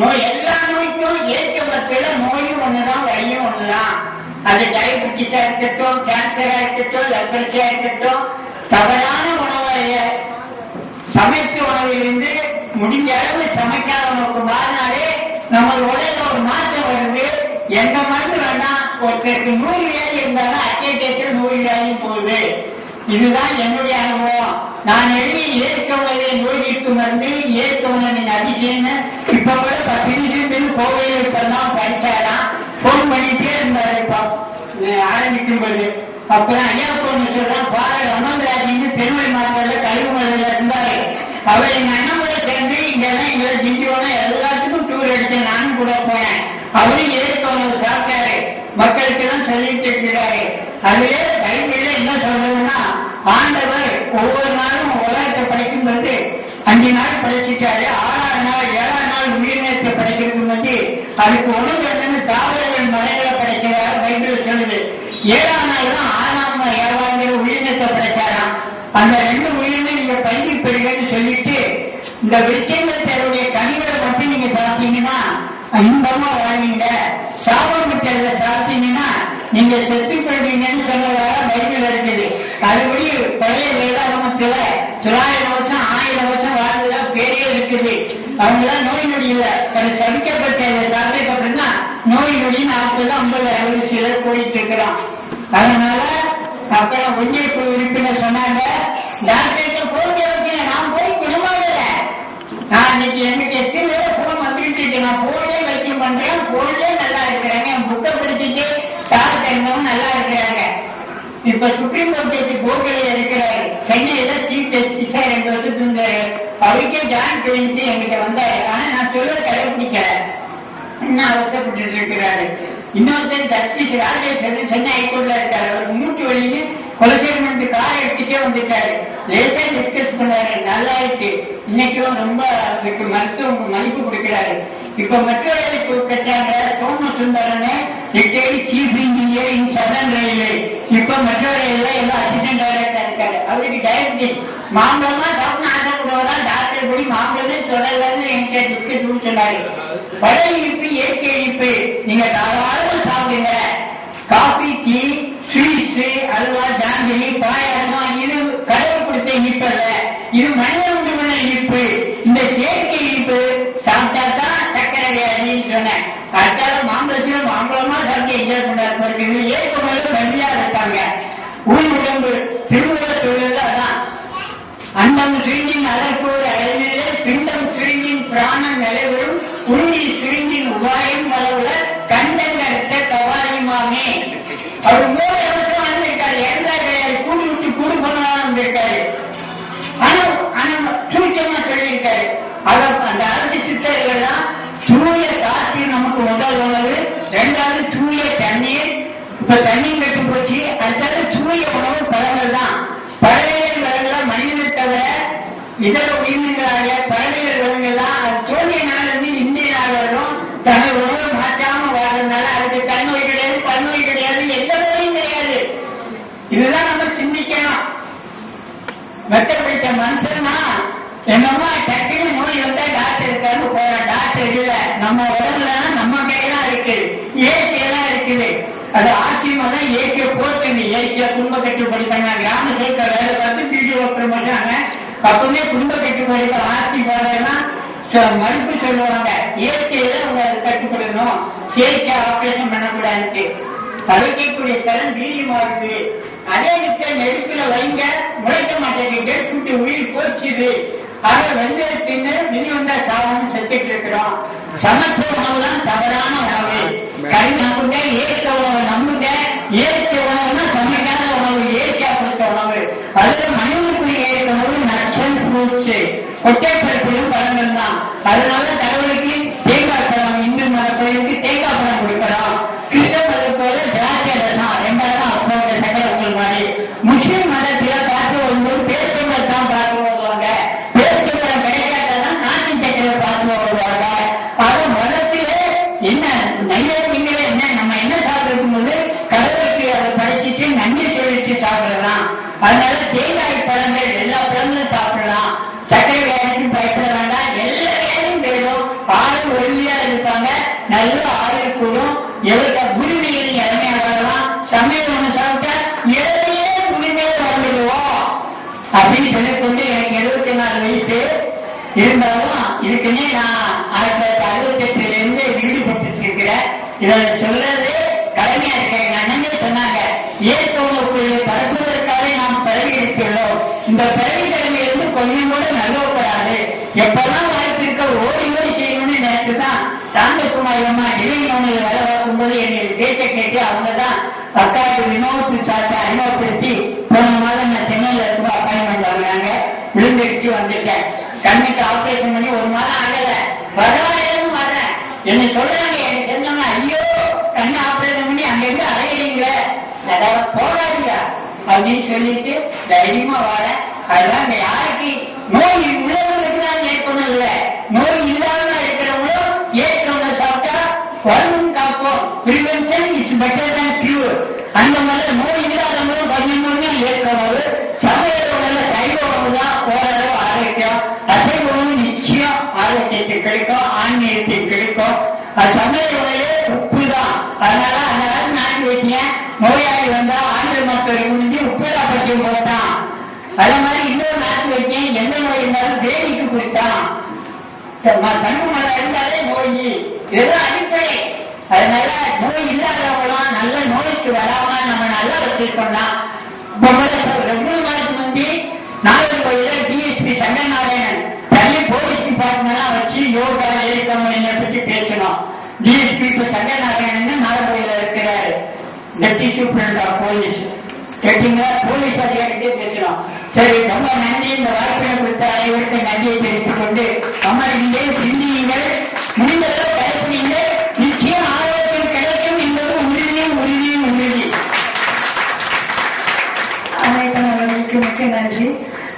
நோய் எல்லா நோய்க்கும் ஏற்க மருத்துவ நோயும் ஒண்ணுதான், வழியும் ஒண்ணுதான். அது டயபெட்டிஸா இருக்கட்டும், கேன்சரா இருக்கட்டும், லெப்ரசியா இருக்கட்டும், தவறான உணவை சமைத்த உணவிலிருந்து முடிஞ்ச அளவு சமைக்காத உணவுக்கு மாறினாலே நமது உடல்ல ஒரு மாற்றம் வருது. எந்த மருந்து வேண்டாம், ஒருத்தருக்கு 100 வியாதி இருந்தாலும் அட்டேட்டத்தில் 100 வியாதி போகுது. இதுதான் என்னுடைய அனுபவம். நான் எழுதி ஏற்க உணவை நோய்க்கு மருந்து, ஏற்க உணவின் அதிசயம்னு இப்ப கூட 10 நிமிஷத்துக்கு கோவையில் இப்பதான் படிச்சாராம். போன் பண்ணிட்டே இருந்தாரு ஆரம்பிக்கும் போது. அப்புறம் ஐயா பொண்ணு சொல்றான், பார ரமன்ராஜின்னு திருமலை மாவட்டத்தில் கழிவுமலையில இருந்தாரு. அவர் எங்க அண்ணனோட சேர்ந்து இங்கெல்லாம் எங்களை திண்டிவனம் எல்லாத்துக்கும் டூர் எடுத்து நானும் கூட போனேன். அவரும் ஏற்க உணவு சாப்பிட்டாரு, மக்களுக்கு எல்லாம் சொல்லிட்டு இருக்கிறாரு. அதுல பைபிள்ல என்ன சொல்றதுன்னா, ஆண்டவர் ஒவ்வொரு நாளும் உலகத்தை படைக்கும் போது 5 நாள் படைச்சிட்டாரு. 6ஆம் நாள் 7ஆம் நாள் உயிரினத்தை படைக்கிறது வந்து அதுக்கு உணவு என்னன்னு தாவரங்கள் மலைகளை படைக்கிறார் பைபிள் சொல்லுது. 7ஆம் நாள் தான் 6ஆம் 7ஆங்கிற உயிரினத்தை படைச்சாராம். அந்த 2 உயிரினை நீங்க பயிற்சி பெறுங்கன்னு சொல்லிட்டு இந்த விருட்சங்கள் தன்னுடைய கனிகளை மட்டும் நீங்க சாப்பிட்டீங்கன்னா இன்பமா வாழ்வீங்க, சாபம் விட்டதை சாப்பிட்டீங்கன்னா நீங்க செத்து போடுவீங்கன்னு சொன்னதாக பைபிள் இருக்குது. அதுபடி பழைய வேதாகமத்துல 900 வருஷம் 1000 வருஷம் வாழ்ந்ததா பேரே இருக்குது. அவங்களாம் நோய் நொடி இல்லை, சபிக்கப்பட்ட சாப்பிட்டு அப்படின்னா நோய் நொடி 40 50 60 சிலர் போயிட்டு இருக்கிறோம். அதனால அப்புறம் ஒன்றியக்குழு உறுப்பினர் சொன்னாங்க, டாக்டர் போக நான் போய் குணமாகல. நான் இன்னைக்கு எனக்கு எத்தனை பேர் குணம் வந்துகிட்டு இருக்கேன். நான் போனே வைத்தியம் பண்றேன், போனே நல்லா இருக்கிறாங்க. என் புக்கை படிச்சுட்டு சார் தெரிஞ்சவங்க நல்லா இருக்கிறாங்க. இப்ப சுப்ரீம் கோர்ட் போர்டில் இருக்கிறாரு. சென்னையில சீஃப் ஜஸ்டிஸா 2 வருஷத்துக்கு இருந்தாரு. அவருக்கே ஜாயின் பண்ணிட்டு என்கிட்ட வந்தாரு. ஆனா நான் சொல்ல கடைபிடிக்கல, இன்னும் அவசரப்பட்டு இருக்கிறாரு. இன்னொருத்தர் ஜஸ்டிஸ் ராஜேஸ்வரன் சென்னை ஹைகோர்ட்ல இருக்காரு. அவருக்கு மூட்டு வலின்னு கொலசேர்மெண்ட் காரை எடுத்துட்டே வந்துட்டாரு. லேசா டிஸ்கஸ் பண்ணாரு, நல்லா இருக்கு. இன்னைக்கும் ரொம்ப அதுக்கு மருத்துவ மதிப்பு கொடுக்கிறாரு. இப்ப மெட்ரோ ரயில் கட்டாங்க Somasundaran, retired chief engineer in southern railway. இப்ப மெட்ரோ ரயில்ல எல்லாம் அசிஸ்டன்ட் டைரக்டர் இருக்காரு. அவருக்கு டயபெட்டிஸ், மாம்பழமா சாப்பிட ஆசைப்படுவதா டாக்டர் படி மாம்பழமே சொல்லலன்னு என்கிட்ட டிஸ்கஸ் சொன்னாரு. பழைய இனிப்பு இயற்கை இனிப்பு நீங்க தாராளமா சாப்பிடுங்க. Coffee, tea, sweets, halwa, jangiri, payasam இது கடவுள் கொடுத்த இனிப்பு அல்ல, இது மனித உண்டுமான இனிப்பு. இந்த செயற்கை இனிப்பு சாப்பிட்டா தான் சக்கரை வியாதின்னு சொன்னேன். அடுத்தால மாம்பழத்துல மாம்பழமா சாப்பிட்டு என்ஜாய் பண்றாரு. இது ஏற்கனவே வண்டியா இருக்காங்க. ஊர் உடம்பு திருமண தொழில் அதான். அண்டம் சுருங்கின் அதற்கோடு அழகிலே பிண்டம் சுருங்கின் பிராணம் நிலைவரும் உருண்டி சுருங்கின் உபாயம் வளவுல கண்டங்கற்ற கவாயுமாமே. அவர் 3 வருஷம் வந்திருக்காரு. எந்த கூடு விட்டு கூடு போனாலும் வந்திருக்காரு. ஆனா சூச்சமா சொல்லியிருக்காரு. அந்த அரசு சித்தர்கள் தான் தூய காற்று நமக்கு முதல் உணவு, 2வது தூய தண்ணீர். இப்ப தண்ணீர் கட்டு போச்சு. அடுத்தது தூய உணவு பழங்கள் தான். பறவைகள் விலங்குகள் மனிதனை தவிர இதர உயிரினங்களாக பறவைகள் விலங்குகள்லாம் அது தோல்விய நாளிலிருந்து இந்திய நாள் வரும் தனது உணவு மாற்றாம வாழ்றதுனால அதுக்கு கண்ணோய் கிடையாது, பன்னோய் கிடையாது, எந்த நோயும் கிடையாது. இதுதான் நம்ம சிந்திக்கணும். வெட்டப்பட்ட மனுஷன்னா என்னமோ டக்குன்னு நோய் வந்தா டாக்டர் இருக்காரு போற. டாக்டர் இல்ல, நம்ம உடம்புல நம்ம கையெல்லாம் இருக்குது, இயற்கையெல்லாம் இருக்குது. அது ஆசிரியமா தான் இயற்கை போட்டுங்க. இயற்கையா குடும்ப கட்டுப்படி பண்ண கிராம சேர்க்க வேலை பார்த்து வீடியோ ஒர்க்கர் பண்ணாங்க. அப்பவே குடும்ப கட்டுப்படி ஆசிரியர் மறுப்பு சொல்லுவாங்க. இயற்கையில அவங்க கட்டுப்படணும், செயற்கை ஆபரேஷன் பண்ணக்கூடாது. கலைக்கக்கூடிய திறன் வீரியமாகுது. அதே நிச்சயம் நெருப்புல வைங்க முளைக்க மாட்டேங்குது, சுட்டு உயிர் போச்சுது. ஆக வெந்தய தின்னு விதி வந்தா சாவன்னு செத்துட்டு இருக்கிறோம். சமத்துவ உணவு தான் தவறான உணவு. கை நம்புங்க, இயற்கை உணவு நம்புங்க. இயற்கை உணவுனா சமைக்காத உணவு, இயற்கையா கொடுத்த உணவு. அதுல மனிதனுக்குரிய இயற்கை உணவு நட்சன் ஃப்ரூட்ஸ், கொட்டைப்பருப்பிலும் பழங்கள் தான். அதனால கடவுளுக்கு தேங்காய் பழம், இந்து மத கோயிலுக்கு தேங்காய் பழம் கொடுக்கிறோம். கிறிஸ்தவ மதத்தோட திராட்சை ரசம் 2வது அப்போட சக்கரை உங்கள் மாதிரி. முஸ்லிம் மதத்தில பார்த்து வரும்போது பேசும்போது தான் பார்த்து வருவாங்க. பேசும்போது கிடைக்காதான் நாட்டு சக்கரை பார்த்து வருவாங்க. அது மதத்திலே என்ன நைவேத்தியங்கள என்ன நம்ம என்ன சாப்பிடும் போது கடவுளுக்கு அதை படைச்சிட்டு நன்றி சொல்லிட்டு சாப்பிடலாம். அதனால தேங்காய் பழங்கள் எல்லா பழங்களும் சாப்பிடலாம். சக்கரை வியாதிக்கும் பயப்பட வேண்டாம், எல்லா வியாதியும் போயிடும். ஆறு ஒல்லியா இருப்பாங்க, நல்ல ஆறு கூடும். எவ்வளவு குருநீர் இறமையா வரலாம். சமையல் ஒண்ணு சாப்பிட்டா இறமையே குருநீர் வந்துடுவோம் அப்படின்னு சொல்லிக்கொண்டு எனக்கு 74 வயசு இருந்தாலும் இதுக்குன்னே நான் 1968 ஈடுபட்டு இருக்கிறேன். இதை சொல்றது கடமையா இருக்கேன். எங்க அண்ணனே சொன்னாங்க, ஏற்கனவே பரப்புவதற்காக நாம் பிறவி எடுத்துள்ளோம். இந்த பிறவி கடமையிலிருந்து கொஞ்சம் கூட நல்வப்படாது. எப்பெல்லாம் வாய்ப்பு இருக்க ஓடி ஓடி செய்யணும்னு நேற்று தான் சாந்தகுமாரி அம்மா இளைஞர்கள் வேலை பார்க்கும் போது என்னை பேச்ச கேட்டு அவங்கதான் அக்காவுக்கு வினோத்து சாட்டை அறிமுகப்படுத்தி போன மாதம் நான் சென்னையில இருக்கும் அப்பாயின்மெண்ட் வாங்கினாங்க. விழுந்தடிச்சு வந்துட்டேன். கண்ணுக்கு ஆபரேஷன் பண்ணி 1 மாதம் ஆகல. பரவாயில்லைன்னு வர்றேன். என்ன சொல்றாங்க, எனக்கு சொன்னாங்க, ஐயோ கண்ணு ஆபரேஷன் பண்ணி அங்கிருந்து அலையிறீங்க, போகாதியா அப்படின்னு சொல்லிட்டு தைரியமா வரேன். அதுதான் யாருக்கு நோய் உள்ளவங்களுக்கு தான் ஏற்கணும் இல்ல, நோய் இல்லாம இருக்கிறவங்களும் ஏற்கனவே சாப்பிட்டா வருமும் காப்போம். பிரிவென்ஷன் இஸ் பெட்டர் தான் கியூர். அந்த மாதிரி நோய் இல்லாதவங்களும் கொஞ்சம் ஏற்கனவே சமையல் உணவுல சைவ உணவு தான் ஓரளவு ஆரோக்கியம். அசைவ உணவு நிச்சயம் ஆரோக்கியத்தை கிடைக்கும், ஆன்மீகத்தை கிடைக்கும். சமையல் உணவே உப்பு தான். அதனால அந்த காலத்து நாட்டு வைத்தியன் நோயாளி வந்தா ஆண்கள் மக்கள் முடிஞ்சு உப்புதா பற்றி போட்டான். அதே மாதிரி இன்னொரு நாட்டு வைத்தியன் எந்த நோய் இருந்தாலும் வேடிக்கு குடித்தான். தண்ணு மழை இருந்தாலே நோய், இதெல்லாம் அடிப்படை. அதனால நோய் இல்லாதவங்களாம் நல்ல நோய்க்கு வராம நம்ம நல்லா வச்சிருக்கோம்னா 2 மாதத்துக்கு முந்தி நாகர்கோயில டிஎஸ்பி சங்கநாராயணன் தனி போலீஸ் டிபார்ட்மெண்ட் வச்சு யோகா ஏற்கனவே பற்றி பேசணும். டிஎஸ்பி இப்ப சங்கநாராயணன் நாகர்கோயில இருக்கிறாரு, டெப்டி சூப்பரண்ட் ஆஃப் போலீஸ். கேட்டீங்களா? போலீஸ் அதிகாரிகிட்டே பேசணும். சரி, ரொம்ப நன்றி. இந்த வாய்ப்பினை கொடுத்த அனைவருக்கு நன்றியை தெரிவித்துக் கொண்டு அமர்ந்தே சிந்தியுங்கள், முடிந்ததோ கடைபிடிங்கள், நிச்சயம் ஆரோக்கியம் கிடைக்கும் என்பது உறுதியும் உறுதியும் உறுதி. நன்றி.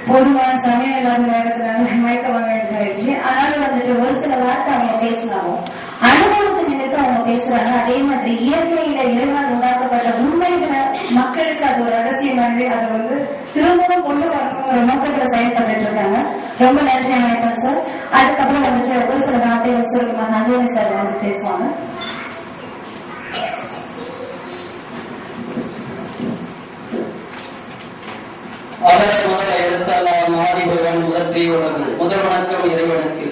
போதுமான சமயம் இல்லாத நேரத்துல மயக்க வாங்க வேண்டியதாயிடுச்சு. அதனால வந்துட்டு ஒரு சில வார்த்தை அவங்க பேசினாலும் அனுபவத்தை நிமித்தம் அவங்க பேசுறாங்க. அதே மாதிரி இயற்கையில இறைவன் உண்டாக்கப்பட்ட உண்மைகளை மக்களுக்கு அது ஒரு ரகசியமானது, அதை வந்து திரும்பவும் கொண்டு வரணுங்கிற நோக்கத்துல செயல்பட்டு இருக்காங்க. ரொம்ப நன்றி நினைப்பேன் சார். அதுக்கப்புறம் வந்துட்டு ஒரு சில வார்த்தைகள் சொல்லுமா அந்தோனி சார் வந்து பேசுவாங்க. முதல் வணக்கம் இறைவனுக்கு.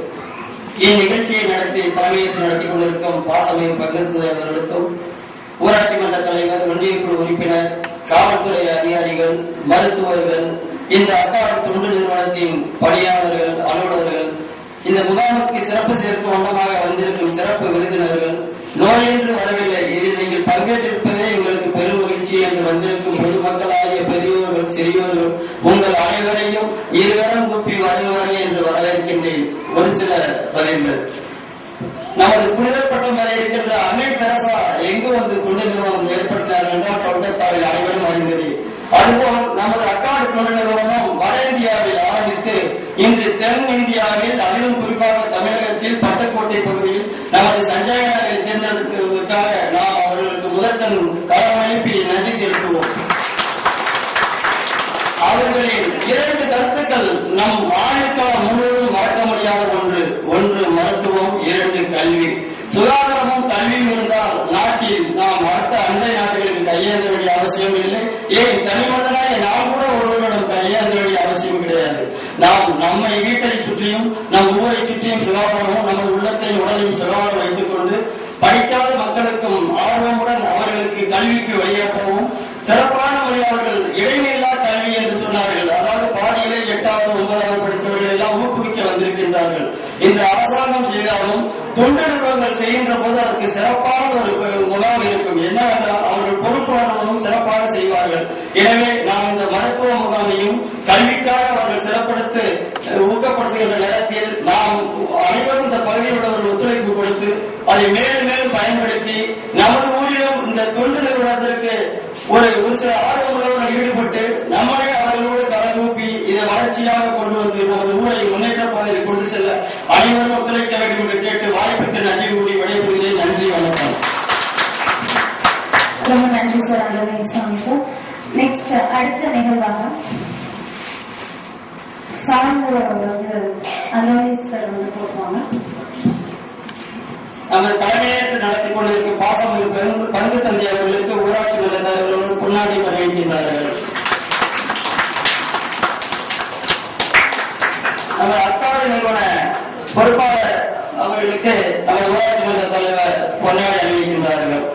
இந்நிகழ்ச்சியை நடத்தி தலைமையேற்று நடத்தி கொண்டிருக்கும் பாசமிகு பங்கேற்பவர்களுக்கும், ஊராட்சி மன்ற தலைவர், ஒன்றியக்குழு உறுப்பினர், காவல்துறை அதிகாரிகள், மருத்துவர்கள், இந்த அக்காடு தொண்டு நிறுவனத்தின் பணியாளர்கள், அலுவலர்கள், இந்த முகாமுக்கு சிறப்பு சேர்க்கும் வண்ணமாக வந்திருக்கும் சிறப்பு விருந்தினர்கள், நோயென்று வரவில்லை, இதில் நீங்கள் பங்கேற்றிருப்பதே எங்களுக்கு பெரும் மகிழ்ச்சி என்று வந்திருக்கும் பொதுமக்களாகிய பெரியோர்கள், சிறியோர்கள், உங்கள் அனைவரையும் இருவரும் கூப்பி வருவாரே என்று வரவேற்கின்றேன். ஒரு சில பதில்கள். நமது புனிதப்பட்டம் வரை இருக்கின்ற அன்னை தெரசா எங்கு வந்து தொண்டு நிறுவனம் ஏற்படுத்தினார்கள் என்றால் தொண்டத்தாவில் அனைவரும் அறிந்தது. அதுபோல் நமது அக்காடு தொண்டு நிறுவனம் வட இந்தியாவில் ஆரம்பித்து இன்று தென் இந்தியாவில், அதிலும் குறிப்பாக தமிழகத்தில் பட்டுக்கோட்டை பகுதியில் நமது சஞ்சய நகரை தேர்ந்தெடுப்பதற்காக நாம் அவர்களுக்கு முதற்கண் களமளிப்பி நன்றி செலுத்துவோம். அவர்களின் 2 கருத்துக்கள் நம் ஆயுட்காலம் முழுவதும் மறக்க முடியாத ஒன்று மருத்துவம், 2 கல்வி. சுகாதாரமும் கல்வியும் இருந்தால் நாட்டில் நாம் அடுத்த அண்டை நாடுகளுக்கு கையேந்த வேண்டிய அவசியம் இல்லை. ஏன் தனிமனிதனாக நாம் கூட ஒருவரிடம் கையேந்த வேண்டிய அவசியம் கிடையாது. நாம் நம்மை வீட்டை சுற்றியும் நம் ஊரை சுற்றியும் சுகாதாரமும் நமது உள்ளத்தையும் உடலையும் சுகாதாரம் வைத்துக் கொண்டு படிக்காத மக்களுக்கும் ஆர்வமுடன் அவர்களுக்கு கல்விக்கு வழியாகவும் சிறப்பான முறையில் அவர்கள் இடைநிலா கல்வி என்று சொன்னார்கள். அதாவது பாதியிலே 8வது 9வது படித்தவர்கள் எல்லாம் ஊக்குவிக்க வந்திருக்கின்றார்கள். இன்று அரசாங்கம் செய்தாலும் தொண்டு நிறுவனங்கள் செய்கின்ற போது அதற்கு சிறப்பான ஒரு முகாம் இருக்கும். என்னவென்றால் அவர்கள் பொறுப்பானவர்களும் சிறப்பாக செய்வார்கள். எனவே நாம் இந்த மருத்துவ முகாமையும் கல்விக்காக அவர்கள் சிறப்படுத்தி ஊக்கப்படுத்துகின்ற நேரத்தில் நாம் அனைவரும் இந்த பகுதியில் உள்ளவர்கள் ஒத்துழைப்பு கொடுத்து அதை மேலும் மேலும் பயன்படுத்தி நமது ஊரிலும் இந்த தொண்டு நிறுவனத்திற்கு ஒரு சில ஆர்வமுள்ளவர்கள் ஈடுபட்டு நம்மளே அவர்களோடு கலந்தூப்பி இதை வளர்ச்சியாக கொண்டு வந்து நமது ஊரை முன்னேற்ற பாதையில் கொண்டு செல்ல அனைவரும் ஒத்துழைக்க வேண்டும் என்று கேட்டு வாய்ப்புக்கு நன்றி கூறி விடைபெறுகிறேன். நன்றி, வணக்கம். ரொம்ப நன்றி சார், அந்தோனி சாமி சார். நெக்ஸ்ட் அடுத்த நிகழ்வாக சாங் வந்து அந்தோனி சார் வந்து போடுவாங்க. நமது தலைமையேற்று நடத்தி கொண்டிருக்கும் பாசமிகு பங்கு தந்தை அவர்களுக்கு ஊராட்சி மன்ற தலைவர்களோடு பொன்னாடி வரவேற்கின்றார்கள். நமது அக்காடு நிறுவன பொறுப்பாளர் அவர்களுக்கு நமது ஊராட்சி மன்ற தலைவர் பொன்னாடி அணிவிக்கின்றார்கள்.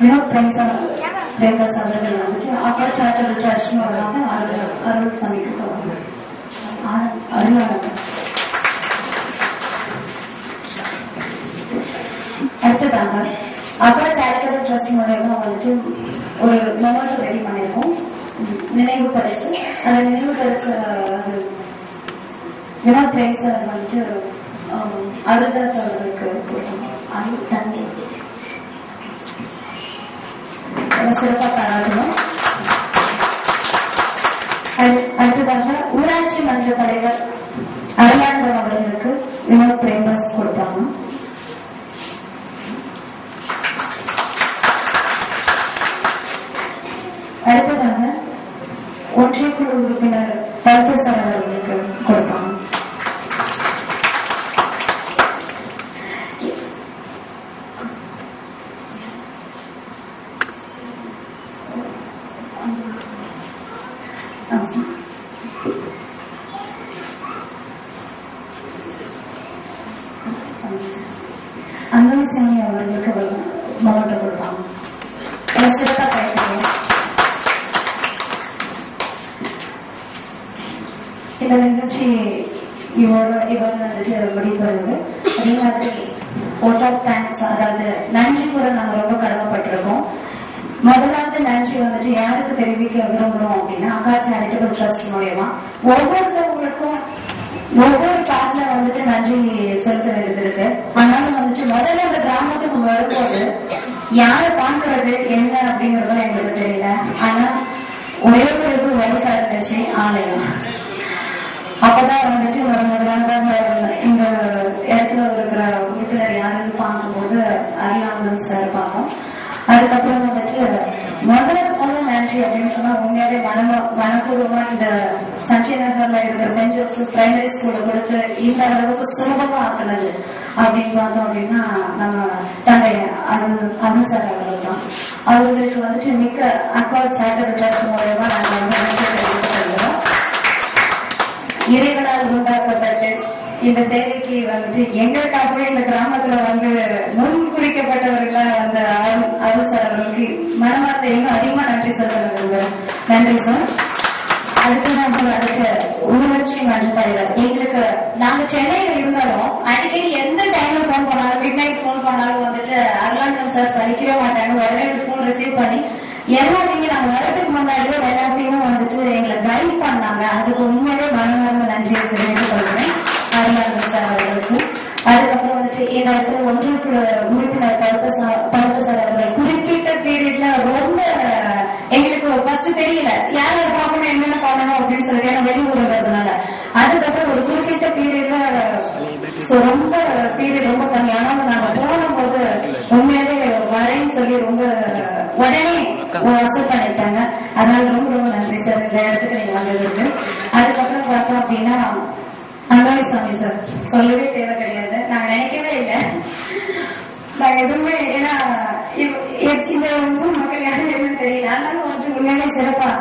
வினோத் பிரேமதாஸ் அவர்கள் வந்துட்டு அப்பா சாரிட்டபிள் ட்ரஸ்ட் மூலமாக அருள் சமைக்க அருளாளர். அடுத்ததாக அப்பா சாரிட்டபிள் ட்ரஸ்ட் மூலமா வந்துட்டு ஒரு மெமோரியல் ரெடி பண்ணிருக்கோம், நினைவு பரிசு. அந்த நினைவு பரிசு அது வினோத் பிரேம் சார் வந்துட்டு அருள்தாஸ் அவர்களுக்கு கொடுக்கணும். அது தந்தை சிறப்பாக பாராட்டணும். அடுத்ததாக ஊராட்சி மன்ற தலைவர் அருளானந்தம் அவர்களுக்கு வினோத் பிரேமதாஸ் கொடுப்பாங்க. அடுத்ததாக ஒன்றிய குழு உறுப்பினர் பல்தேசர் அவர்களுக்கு கொடுப்பாங்க. அந்தோனி சாமி அவர்களுக்கு மாவட்ட கொடுப்பாங்க. சிறப்பாக பேசுறேன். இந்த நிகழ்ச்சி இவர் வந்துட்டு முடிவு வருது. அதே மாதிரி ஓட் ஆஃப் தேங்க்ஸ், அதாவது நன்றி கூட நம்ம ரொம்ப கடமைப்பட்டிருக்கோம். முதலாவது நன்றி வந்துட்டு யாருக்கு தெரிவிக்க விரும்புறோம் அப்படின்னா அக்கா சேரிட்டபிள் ட்ரஸ்ட் மூலியமா ஒவ்வொருத்தவங்களுக்கும் ஒவ்வொரு காட்டுல வந்துட்டு நன்றி செலுத்த வேண்டியது இருக்கு. ஆனாலும் வந்துட்டு முதல்ல அந்த கிராமத்துக்கு வரும்போது யாரை பார்க்கறது என்ன அப்படிங்கறதும் எங்களுக்கு தெரியல. ஆனா ஒரே ஒரு இது வழிகா இருந்துச்சு, ஆலயம். அப்பதான் வந்துட்டு முதல்ல இந்த இடத்துல இருக்கிற உறுப்பினர் யாருன்னு பார்க்கும்போது அருளானந்தம் சார் பார்த்தோம். அதுக்கப்புறம் வந்துட்டு முதல்ல நன்றி அப்படின்னு சொன்னா உண்மையாவே மனப்பூர்வமா இந்த சஞ்சய் நகர்ல இருக்கிற சென்ட் ஜோசப் பிரைமரி ஸ்கூல்ல கொடுத்து இந்த அளவுக்கு சுலபமா ஆக்குனது அப்படின்னு பார்த்தோம் அப்படின்னா நம்ம தந்தை அருண் சார் அவர்கள் தான். அவர்களுக்கு வந்துட்டு மிக்க அக்கா சேரிட்டபிள் ட்ரஸ்ட் மூலமா நாங்க வந்து இறைவனால் உண்டாக்கப்பட்டு இந்த சேவைக்கு வந்துட்டு எங்களுக்காகவே இந்த கிராமத்துல வந்து முன் குறிக்கப்பட்டவர்களா வந்த அருள் சார் அவர்களுக்கு மனமார்ந்த இன்னும் அதிகமா நன்றி சொல்ல நன்றி சார். அடுத்த ஊராட்சி மன்ற தலைவர் எங்களுக்கு நாங்க சென்னையில இருந்தாலும் அடிக்கடி எந்த டைம்ல போன் பண்ணாலும் மிட் நைட் போன் பண்ணாலும் வந்துட்டு அருளானந்தம் சார் சலிக்கவே மாட்டாங்க. உடனே போன் ரிசீவ் பண்ணி எல்லாத்தையுமே நாங்க வரதுக்கு முன்னாடியே எல்லாத்தையும் வந்துட்டு எங்களை கைட் பண்ணாங்க. அதுக்கு உண்மையிலே மனமார்ந்த நன்றியை தெரிவித்துக் கொள்கிறேன் அருளானந்தம் சார் அவர்களுக்கு. அதுக்கப்புறம் வந்துட்டு இந்த இடத்துல ஒன்றுக்கு உறுப்பினர் பருத்த சார் அவர்கள் குறிப்பிட்ட பீரியட்ல ரொம்ப எங்களுக்கு ஃபர்ஸ்ட் தெரியல யார் பார்க்கணும் என்னென்ன பண்ணணும் அப்படின்னு சொல்லிட்டு ஏன்னா வெளியூர் இருக்கிறதுனால. அதுக்கப்புறம் ஒரு குறிப்பிட்ட பீரியட்ல ரொம்ப பீரியட் ரொம்ப கம்மி. ஆனாலும் நாங்க போகும்போது உண்மையாவே வரேன்னு சொல்லி ரொம்ப உடனே அக்செப்ட் பண்ணிட்டாங்க. அதனால ரொம்ப ரொம்ப நன்றி சார் இந்த இடத்துக்கு நீங்க வந்ததுக்கு. அதுக்கப்புறம் பார்த்தோம் அப்படின்னா அங்காளி சாமி சார் சொல்லவே தேவை கிடையாது. நாங்க நினைக்கவே இல்லை நாங்க எதுவுமே, ஏன்னா இந்த ஊர் மக்கள் யாரும் எதுவும் தெரியல. அதனால கொஞ்சம் உண்மையிலே சிறப்பா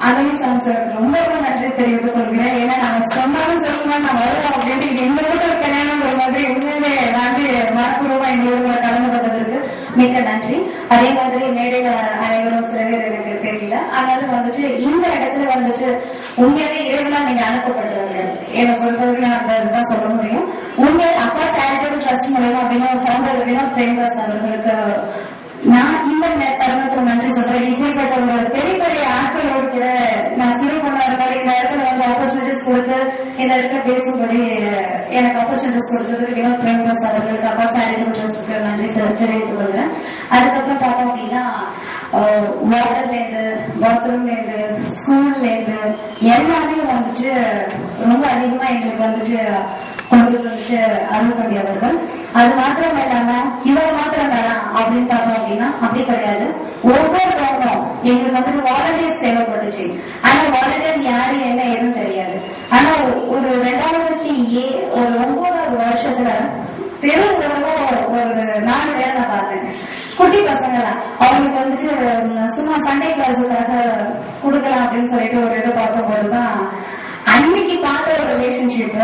அங்காளி சாமி சார் ரொம்ப ரொம்ப நன்றி தெரிவித்துக் கொள்கிறேன். ஏன்னா நாங்க சொன்னாலும் சொல்லுவோம் நான் வருவோம் அப்படின்ட்டு எங்க ஊருக்கு ஒரு கல்யாணம் ஒரு மாதிரி உண்மையிலே வந்து மனப்பூர்வமா எங்க ஊருக்கு கலந்து கொண்டதற்கு மிக்க நன்றி. அதே மாதிரி மேடையில அனைவரும் சில பேர் எனக்கு தெரியல. ஆனாலும் வந்துட்டு இந்த இடத்துல வந்துட்டு உண்மையாவே இறைவனா நீங்க அனுப்பப்பட்டவர்கள் என்னை பொறுத்தவரைக்கும் அந்த இதுதான் சொல்ல முடியும். உண்மையிலே அப்பா சேரிட்டபிள் ட்ரஸ்ட் மூலமா அப்படின்னா ஃபவுண்டர் வினோத் பிரேம்தாஸ் அவர்களுக்கு நான் இந்த தருணத்துக்கு நன்றி சொல்றேன். இப்படிப்பட்ட ஒரு பெரிய பெரிய ஆட்களோடு கூட நான் சிறு பொண்ணா இருக்காரு இந்த இடத்துல வந்து ஆப்பர்ச்சுனிட்டிஸ் கொடுத்து இந்த இடத்துல பேசும்படி எனக்கு ஆப்பர்ச்சுனிட்டிஸ் கொடுத்ததுக்கு வினோத் பிரேம்தாஸ் அவர்களுக்கு அப்பா சேரிட்டபிள் ட்ரஸ்டுக்கு நன்றி தெரிவித்துக் கொள்கிறேன். அதுக்கப்புறம் பார்த்தோம் அப்படின்னா வாட்டர்ல இருந்து பாத்ரூம்ல இருந்து ஸ்கூல்ல இருந்து எல்லாமே வந்துட்டு ரொம்ப அதிகமா எங்களுக்கு வந்துட்டு கொண்டு வந்துட்டு அருள்பதி அவர்கள். அது மாத்திரம் இல்லாம இவங்க மாத்திரம் தானா அப்படின்னு பார்த்தோம் அப்படின்னா அப்படி கிடையாது. ஒவ்வொரு வாரம் எங்களுக்கு வந்துட்டு வாலண்டியர்ஸ் தேவைப்பட்டுச்சு. ஆனா வாலண்டியர்ஸ் யாரு என்ன எதுவும் தெரியாது. ஆனா ஒரு 2009 வருஷத்துல தெரு உலகம் ஒரு 4 பேர் நான் பார்த்தேன். குட்டி பசங்க அவங்களுக்கு வந்துட்டு சும்மா சண்டே கிளாஸுக்காக கொடுக்கலாம் அப்படின்னு சொல்லிட்டு ஒரு இதை பார்க்கும் போதுதான் அன்னைக்கு பார்த்த ஒரு ரிலேஷன்ஷிப்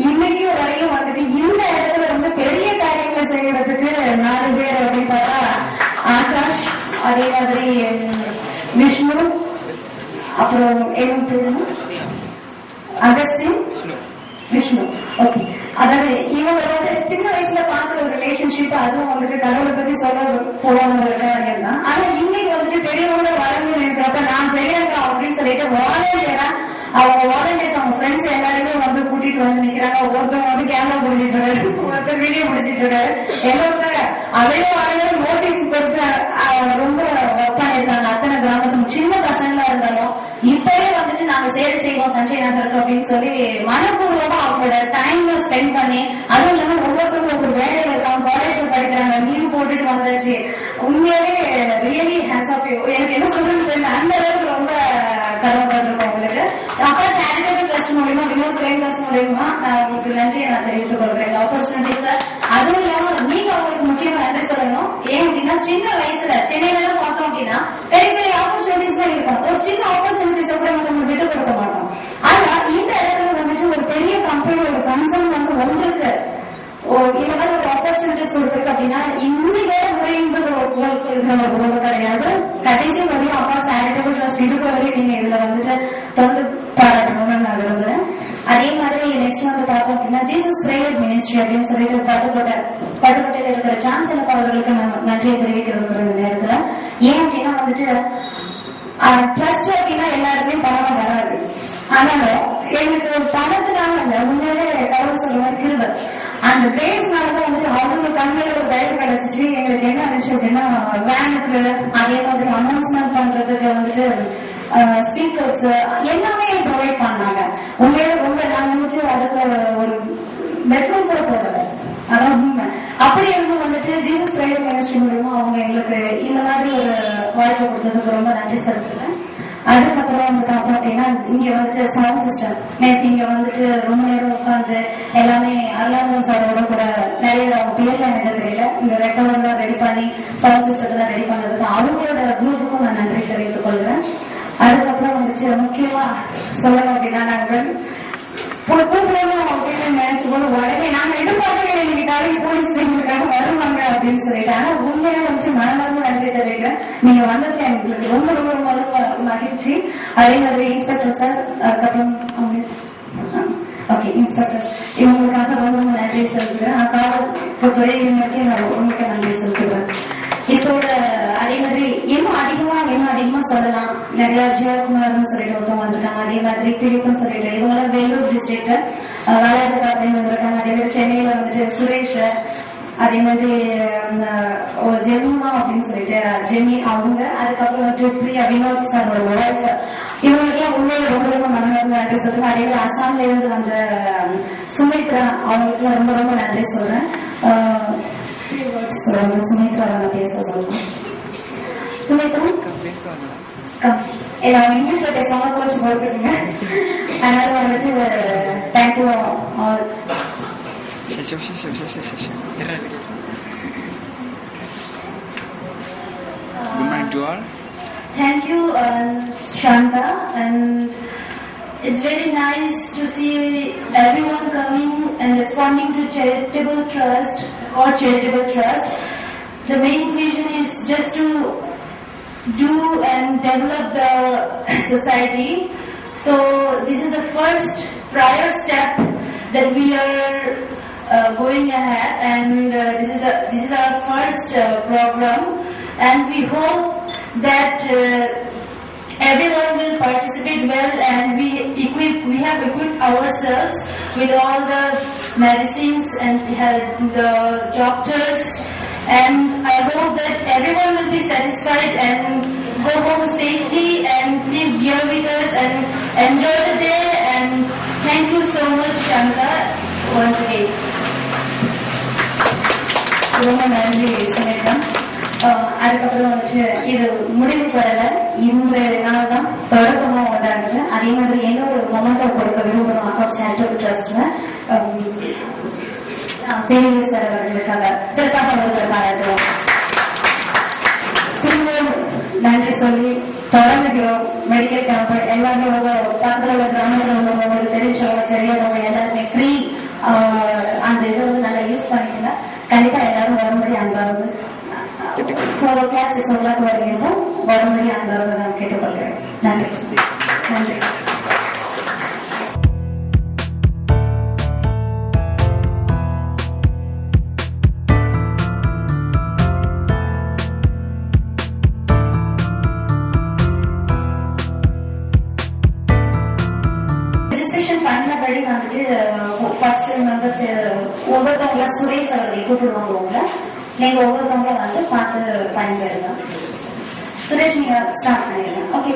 இன்னைக்கு வரையும் வந்துட்டு இந்த இடத்துல வந்து பெரிய காரியங்களை செய்யறதுக்கு 4 பேர் அப்படின்னு பார்த்தா ஆகாஷ், அதே மாதிரி விஷ்ணு, அப்புறம் அகஸ்டின், விஷ்ணு. ஓகே, அதாவது இவங்க வந்து சின்ன வயசுல பார்த்த ஒரு ரிலேஷன்ஷிப், அதுவும் வந்துட்டு கடவுளை பத்தி சொல்ல போவாங்க காரியம் தான். ஆனா இன்னைக்கு வந்துட்டு பெரியவங்க வரணும்னு இருக்கிறப்ப நான் செய்யறேன் அப்படின்னு சொல்லிட்டு வாலண்டியரா அவங்க வாலண்டியர்ஸ் அவங்க ஃப்ரெண்ட்ஸ் எல்லாருமே வந்து கூட்டிட்டு வந்து நிக்கிறாங்க. ஒருத்தவங்க வந்து கேமரா பிடிச்சிட்டு இருக்காரு, ஒருத்தர் வீடியோ பிடிச்சிட்டு இருக்காரு, எல்லாருக்காக அதையும் நோட்டீஸ் கொடுத்து ரொம்ப ஒர்க் பண்ணிருக்காங்க. அத்தனை கிராமத்துக்கும் சின்ன பசங்களா இருந்தாலும் இப்பவே வந்துட்டு நாங்க சேவை செய்வோம் சஞ்சய் நகருக்கு அப்படின்னு சொல்லி மனப்பூர்வமா அவங்களோட டைம்ல ஸ்பெண்ட் பண்ணி, அதுவும் இல்லாம ஒவ்வொருத்தருக்கும் ஒவ்வொரு வேலையில இருக்காங்க, காலேஜ்ல படிக்கிறாங்க, லீவ் போட்டுட்டு வந்தாச்சு. உண்மையாவே ரியலி ஹேண்ட்ஸ் ஆஃப் யூ. எனக்கு என்ன சொல்றது தெரியல, அந்த அளவுக்கு ரொம்ப கடமைப்பட்டிருக்கோம் உங்களுக்கு. அப்பா சேரிட்டபிள் ட்ரஸ்ட் மூலியமா வினோத் பிரேம்தாஸ் மூலியமா நான் உங்களுக்கு நன்றியை நான் தெரிவித்துக் கொள்கிறேன் இந்த ஆப்பர்ச்சுனிட்டிஸ். அதுவும் இல்லாம நீங்க அவங்களுக்கு முக்கியமா நன்றி சொல்லணும். ஏன் அப்படின்னா சின்ன வயசுல சென்னையில எல்லாம் பார்த்தோம் அப்படின்னா பெரிய பெரிய ஆப்பர்ச்சுனிட்டிஸ் தான் இருக்கும். ஒரு சின்ன ஆப்பர்ச்சுனிட்டிஸ் கூட நம்ம விட்டு கொடுக்க மாட்டோம். ஆனா இந்த இடத்துல வந்துட்டு ஒரு பெரிய கம்பெனி ஒரு கன்சர்ன் வந்து ஒன்றுக்கு இந்த மாதிரி ஒரு ஆப்பர்ச்சுனிட்டிஸ் கொடுத்துருக்கு அப்படின்னா இன்னைக்கு உங்களுக்கு கிடையாது. கடைசி வரையும் அப்பா சேரிட்டபிள் ட்ரஸ்ட் இருக்கிற வரையும் நீங்க இதுல வந்துட்டு தொடர்ந்து பாராட்டணும்னு நான் விரும்புறேன். அதே மாதிரி நெக்ஸ்ட் வந்து பார்த்தோம் அப்படின்னா ஜீசஸ் பிரேயர் மினிஸ்ட்ரி அப்படின்னு சொல்லிட்டு பட்டுக்கோட்டையில இருக்கிற சான்சலர் அவர்களுக்கு நான் நன்றியை தெரிவிக்க விரும்புறேன் இந்த நேரத்துல. ஏன் அப்படின்னா வந்துட்டு ட்ரஸ்ட் அப்படின்னா எல்லாருக்குமே பணம் வராது. ஆனாலும் எங்களுக்கு பணத்தினால இல்ல, முன்னாடியே கடவுள் சொல்ற மாதிரி கிருபை, அந்த கிரேஸ்னாலதான் வந்துட்டு அவங்க கண்மையில ஒரு தைரியம் கிடைச்சிச்சு. எங்களுக்கு என்ன ஆச்சு அப்படின்னா வேனுக்கு அதே மாதிரி அனௌன்ஸ்மெண்ட் பண்றதுக்கு வந்துட்டு ஸ்பீக்கர்ஸ் எல்லாமே ப்ரொவைட் பண்ணாங்க. உண்மையில நாங்க வந்துட்டு அதுக்கு ஒரு பெட்ரூம் கூட போடல, அதான் உண்மை. அப்படி இருந்தும் வந்துட்டு ஜீசஸ் பிரேயர் மினிஸ்ட்ரி மூலமா அவங்க எங்களுக்கு இந்த மாதிரி ஒரு வாய்ப்பு கொடுத்ததுக்கு ரொம்ப நன்றி செலுத்துறேன். அதுக்கப்புறம் வந்து பார்த்தோம் அப்படின்னா இங்க வந்துட்டு சவுண்ட் சிஸ்டம் நேற்று இங்க வந்துட்டு ரொம்ப நேரம் உட்காந்து எல்லாமே அருளானந்தம் சாரோட கூட நிறைய அவங்க பேர்ல எனக்கு தெரியல, இந்த ரெக்கார்டெல்லாம் ரெடி பண்ணி சவுண்ட் சிஸ்டத்தெல்லாம் ரெடி பண்ணதுக்கு அவங்களோட குரூப்புக்கும் நான் நன்றி தெரிவித்துக் கொள்கிறேன். அதுக்கப்புறம் வந்துட்டு முக்கியமா சொல்லணும் அப்படின்னா நாங்கள் கூப்பிடணும் அப்படின்னு நினைச்சு போது உடனே நாங்க எதிர்பார்க்கவே இன்னைக்கு காலையில் போலீஸ் எங்களுக்காக வருவாங்க அப்படின்னு சொல்லிட்டு. ஆனா உண்மையா வந்துட்டு மனமார்ந்த நன்றி தெரிவிக்கிறேன். நீங்க வந்ததுல எங்களுக்கு ரொம்ப ரொம்ப ரொம்ப மகிழ்ச்சி. அதே மாதிரி இன்ஸ்பெக்டர் சார், அதுக்கப்புறம் ஓகே இன்ஸ்பெக்டர்ஸ் இவங்களுக்காக ரொம்ப ரொம்ப நன்றி செலுத்துகிறேன். காவல்துறையினருக்கு நான் ரொம்ப நன்றி செலுத்துகிறேன். இதோட அதே மாதிரி இன்னும் அதிகமா சொல்லலாம். நிறைய ஜெயக்குமார்னு சொல்லிட்டு ஒருத்தவங்க வந்திருக்காங்க, அதே மாதிரி பிடிப்புன்னு சொல்லிட்டு இவங்க வேலூர் டிஸ்ட்ரிக்ட் வாலாஜாபாத்லயும் வந்திருக்காங்க. அதே மாதிரி சென்னையில வந்துட்டு சுரேஷ், அதே மாதிரி ஜெமிமா அப்படின்னு சொல்லிட்டு ஜெமி அவங்க, அதுக்கப்புறம் வந்துட்டு பிரியா வினோத் சாரோட ஒய்ஃப், இவங்களுக்குலாம் உண்மையில ரொம்ப ரொம்ப மனநலம் நன்றி சொல்றேன். அதே மாதிரி அசாம்ல இருந்து வந்த சுமித்ரா அவங்களுக்குலாம் ரொம்ப ரொம்ப நன்றி சொல்றேன். சுமித்ரா பேச சொல்றேன். சுமித்ரா அவங்க இங்கிலீஷ்ல பேசுவாங்க, கொஞ்சம் போட்டுருங்க. அதனால வந்துட்டு thank you all. Good morning to all. Thank you, Shanta, and it's very nice to see everyone coming and responding to charitable trust. The main vision is just to do and develop the society. So this is the first prior step that we are going ahead, and this is our first program, and we hope that everyone will participate well, and we have equipped ourselves with all the medicines and the doctors, and I hope that everyone will be satisfied and go home safely, and please bear with us and enjoy the day, and thank you so much, Shanta, once again. ரொம்ப நன்றி சுமித்ரா. அதுக்கப்புறம் வந்துட்டு இது முடிவுக்கு வரல, இன்று நாள் தான் தொடக்கமா கொண்டாடுறது. அதே மாதிரி இன்னொரு மொமெண்டோ கொடுக்க விரும்புகிறோம் அக்கௌண்ட் சேரிட்டபிள் ட்ரஸ்ட்ல சேவை சார் அவர்களுக்காக சிறப்பாக அவர்களை பாராட்டுவோம். திரும்பவும் நன்றி சொல்லி தொடங்குகிறோம். மெடிக்கல் கேம்ப் எல்லாமே பக்கத்தில் உள்ள கிராமத்தில் உள்ளவங்க தெரிஞ்சவங்க தெரியாதவங்க எல்லாருமே ஃப்ரீ அந்த இதை வந்து நல்லா யூஸ் பண்ணிக்கல. கண்டிப்பா எல்லாரும் வரும்படி அன்பாவது 4:00 வருகிறோம், வரும்படி அன்பாவது நான் கேட்டுக்கொள்கிறேன். நன்றி நன்றி. பண்ணபடி வந்துட்டு ஃபர்ஸ்ட் மெம்பர்ஸ் ஒவ்வொருத்தவங்கள சுரேஷ் அவர்களை கூப்பிடுவாங்க. உங்களை நீங்க ஒவ்வொருத்தவங்கள வந்து பார்த்து பயன்பெறுங்க. சுரேஷ் நீங்க ஸ்டார்ட் பண்ணிடுங்க. ஓகே.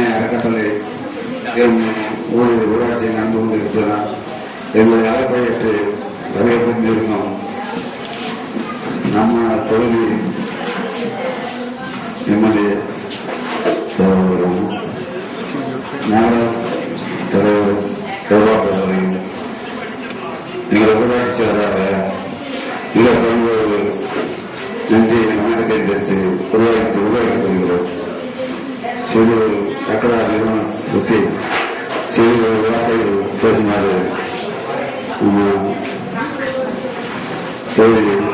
சென்னை அறக்கட்டளை ஊராட்சி நடந்து கொண்டிருக்கிறார். எங்களுடைய அழைப்பை ஏற்று வரவேற்கின்றோம். நம்ம தொகுதி எம்எல்ஏ சகோதரரும் நகர தலைவர் கருவாப்பவர்களையும் எங்கள் ஊராட்சி செயலாளர் இளப்பொழுது நன்றி வணக்கத்தை தெரிவித்து உருவாக்கப்படுகிறோம். சிறு தக்கராக பற்றி சிறு வார்த்தைகள் பேசுமாறு தொழில்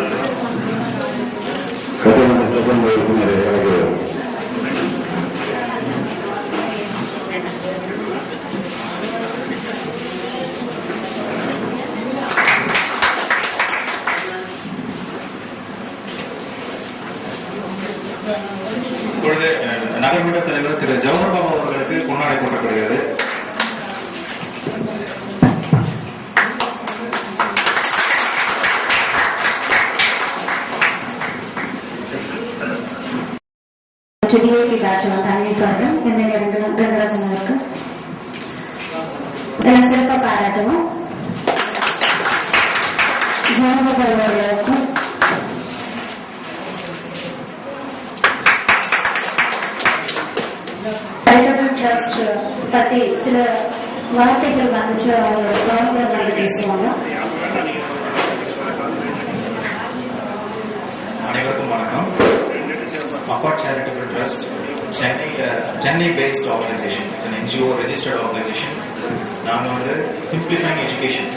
சட்டமன்ற சட்டமன்ற உறுப்பினரை அழைக்கிறோம். இப்பொழுது நகர்மன்ற தலைவர் திரு ஜவஹர் பாபு அவர்களுக்கு கொண்டாடி போட்டப்படுகிறது. டிஏபி பேட்ச்மெண்ட் அறிவிப்பார்கள். எம்எல்ஏ ரங்கராஜன் அவருக்கு சிறப்பாக பாராட்டவும். ஜவஹர் பாபு அவர்களுக்கும் ட்ரஸ்ட் பத்தி சில வார்த்தைகள் வந்துட்டு அவங்களோட கவர்னர் பேசுவாங்க. அனைவருக்கும் வணக்கம். Apart charitable trust Chennai based organisation, NGO registered organisation. நாங்கள் வந்து சிம்பிளிஃபைங் எஜுகேஷன்,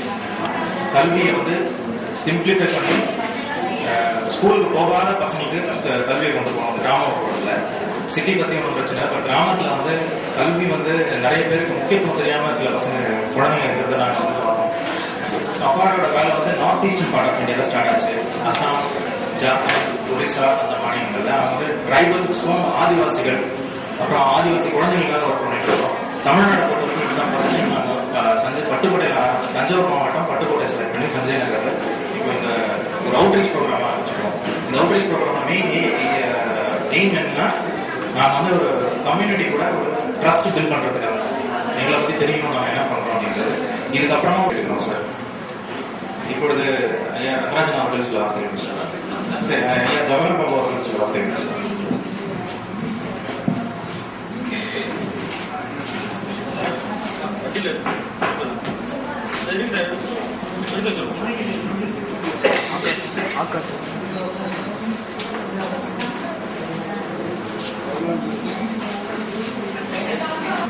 கல்வியை வந்து சிம்பிளிஃபை பண்ணி ஸ்கூலுக்கு போகாத பசங்களுக்கு கல்வியை கொண்டு போகணும். கிராமப்புறத்தில் சிட்டி பத்தி ஒன்றும் பிரச்சனை, பட் கிராமத்தில் வந்து கல்வி வந்து நிறைய பேருக்கு முக்கியத்துவம் தெரியாம சில பசங்க குழந்தைங்க இருக்கிறத நாங்கள் வந்து பார்த்தோம். அப்பார்ட்டோட வேலை வந்து நார்த் ஈஸ்டர்ன் பார்ட் ஆஃப் இந்தியாவில் ஸ்டார்ட் ஆச்சு. அசாம், ஜார்க்கண்ட், ஒரிசா அந்த மாநிலங்கள்ல அவங்க வந்து ட்ரைபல் ஆதிவாசிகள், அப்புறம் ஆதிவாசி குழந்தைகளுக்காக ஒர்க் பண்ணிட்டு இருக்கோம். தமிழ்நாடு பொறுத்தவரைக்கும் இதுதான் ஃபர்ஸ்ட் டைம் நாங்கள் பட்டுக்கோட்டையில் தஞ்சாவூர் மாவட்டம் பட்டுக்கோட்டை செலக்ட் பண்ணி சஞ்சய் நகர்ல இப்போ இந்த ஒரு அவுட்ரீச் ப்ரோக்ராம் ஆரம்பிச்சிருக்கோம். இந்த அவுட்ரீச் ப்ரோக்ராம் மெயின் எய்ம் என்னன்னா, நாங்கள் வந்து ஒரு கம்யூனிட்டி கூட ஒரு ட்ரஸ்ட் பில்ட் பண்றதுக்காக எங்களை பத்தி தெரியணும் நாங்கள் என்ன பண்றோம் அப்படின்றது. இதுக்கப்புறமா இருக்கணும் சார். இப்பொழுது ஐயா ரங்கராஜன் அவர்கள் சில வார்த்தைகள் சார். சரி, ஐயா ஜவஹர் பாபு அவர்கள் சில வார்த்தைகள் சார்.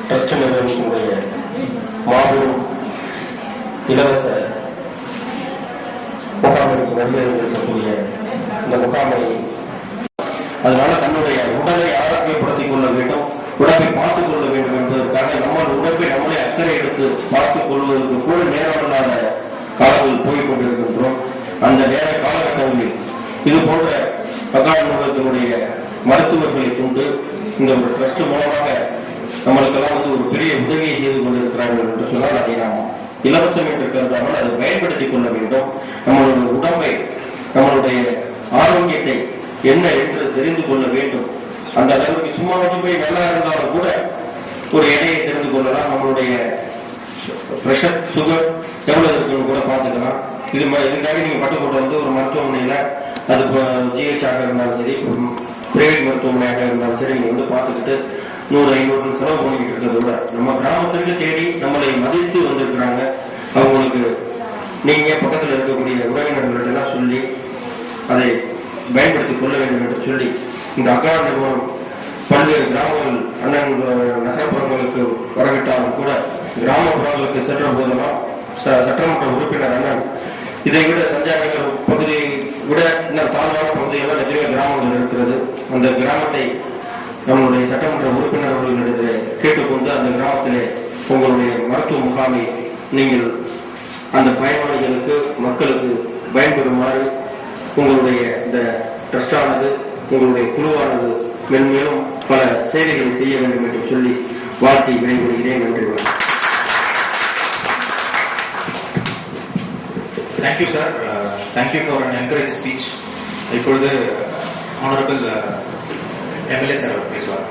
ட்ரஸ்ட் நிறுவனத்தினுடைய மாபெரும் இலவச முகாமிற்கு வருகின்ற இந்த முகாமை, அதனால தன்னுடைய உடலை ஆரோக்கியப்படுத்திக் கொள்ள வேண்டும், உடம்பை பார்த்துக் கொள்ள வேண்டும் என்பதற்காக நம்மளோட உடம்பை நம்மளே அக்கறை எடுத்து பார்த்துக் கொள்வதற்கு கூட நேரமில்லாத காலங்கள் போய்க் கொண்டிருக்கின்றோம். அந்த நேர காலகட்டங்களில் இது போன்ற பகார் நிறுவனத்தினுடைய மருத்துவர்களை கொண்டு இந்த ஒரு ட்ரஸ்ட் மூலமாக நம்மளுக்கெல்லாம் வந்து ஒரு பெரிய உதவியை செய்து கொண்டிருக்கிறார்கள் என்று சொன்னால் அதை நாம் இலவசம் என்று கருதாமல் அதை பயன்படுத்திக் கொள்ள வேண்டும். நம்மளுடைய உடம்பை, நம்மளுடைய ஆரோக்கியத்தை என்ன என்று தெரிந்து கொள்ள வேண்டும். அந்த அளவுக்கு சும்மா போய் நல்லா இருந்தாலும் கூட ஒரு எடையை தெரிந்து கொள்ளலாம். நம்மளுடைய பிரஷர், சுகர் எவ்வளவு இருக்குன்னு கூட பார்த்துக்கலாம். இதுக்காக நீங்க பட்டுக்கோட்டை வந்து ஒரு மருத்துவமனையில, அது GH ஆக இருந்தாலும் சரி, பிரைவேட் மருத்துவமனையாக இருந்தாலும் சரி, நீங்க வந்து பார்த்துக்கிட்டு 100-500 செலவு பண்ணிக்கிட்டு இருக்கிறத விட நம்ம கிராமத்திற்கு தேடி நம்மளை மதித்து வந்திருக்கிறாங்க. அவங்களுக்கு நீங்க பக்கத்தில் இருக்கக்கூடிய உறவினர்கள் எல்லாம் சொல்லி அதை பயன்படுத்திக் கொள்ள வேண்டும் என்று சொல்லி இந்த அகார் நிறுவனம் பல்வேறு கிராமங்கள், அண்ணன் நகர்ப்புறங்களுக்கு வரவிட்டாலும் கூட கிராமப்புறங்களுக்கு சென்ற போதெல்லாம் சட்டமன்ற உறுப்பினர் அண்ணன் இதை விட தஞ்சை நகர் பகுதியை விட இன்னும் தாழ்வான பகுதியெல்லாம் எத்தனையோ கிராமங்கள் இருக்கிறது. அந்த கிராமத்தை நம்மளுடைய சட்டமன்ற உறுப்பினர் அவர்களிடத்தில் கேட்டுக்கொண்டு அந்த கிராமத்திலே உங்களுடைய மருத்துவ முகாமை நீங்கள் அந்த பயனாளிகளுக்கு, மக்களுக்கு பயன்பெறுமாறு உங்களுடைய இந்த ட்ரஸ்டானது, உங்களுடைய குழுவானது மென்மேலும் பல சேவைகளை செய்ய வேண்டும் என்று சொல்லி வாழ்த்தி விடைபெறுகிறேன். நன்றி. Thank you sir. Thank you for an encourage speech. இப்பொழுது ஆனரபிள் MLA சார் பேசுவார்.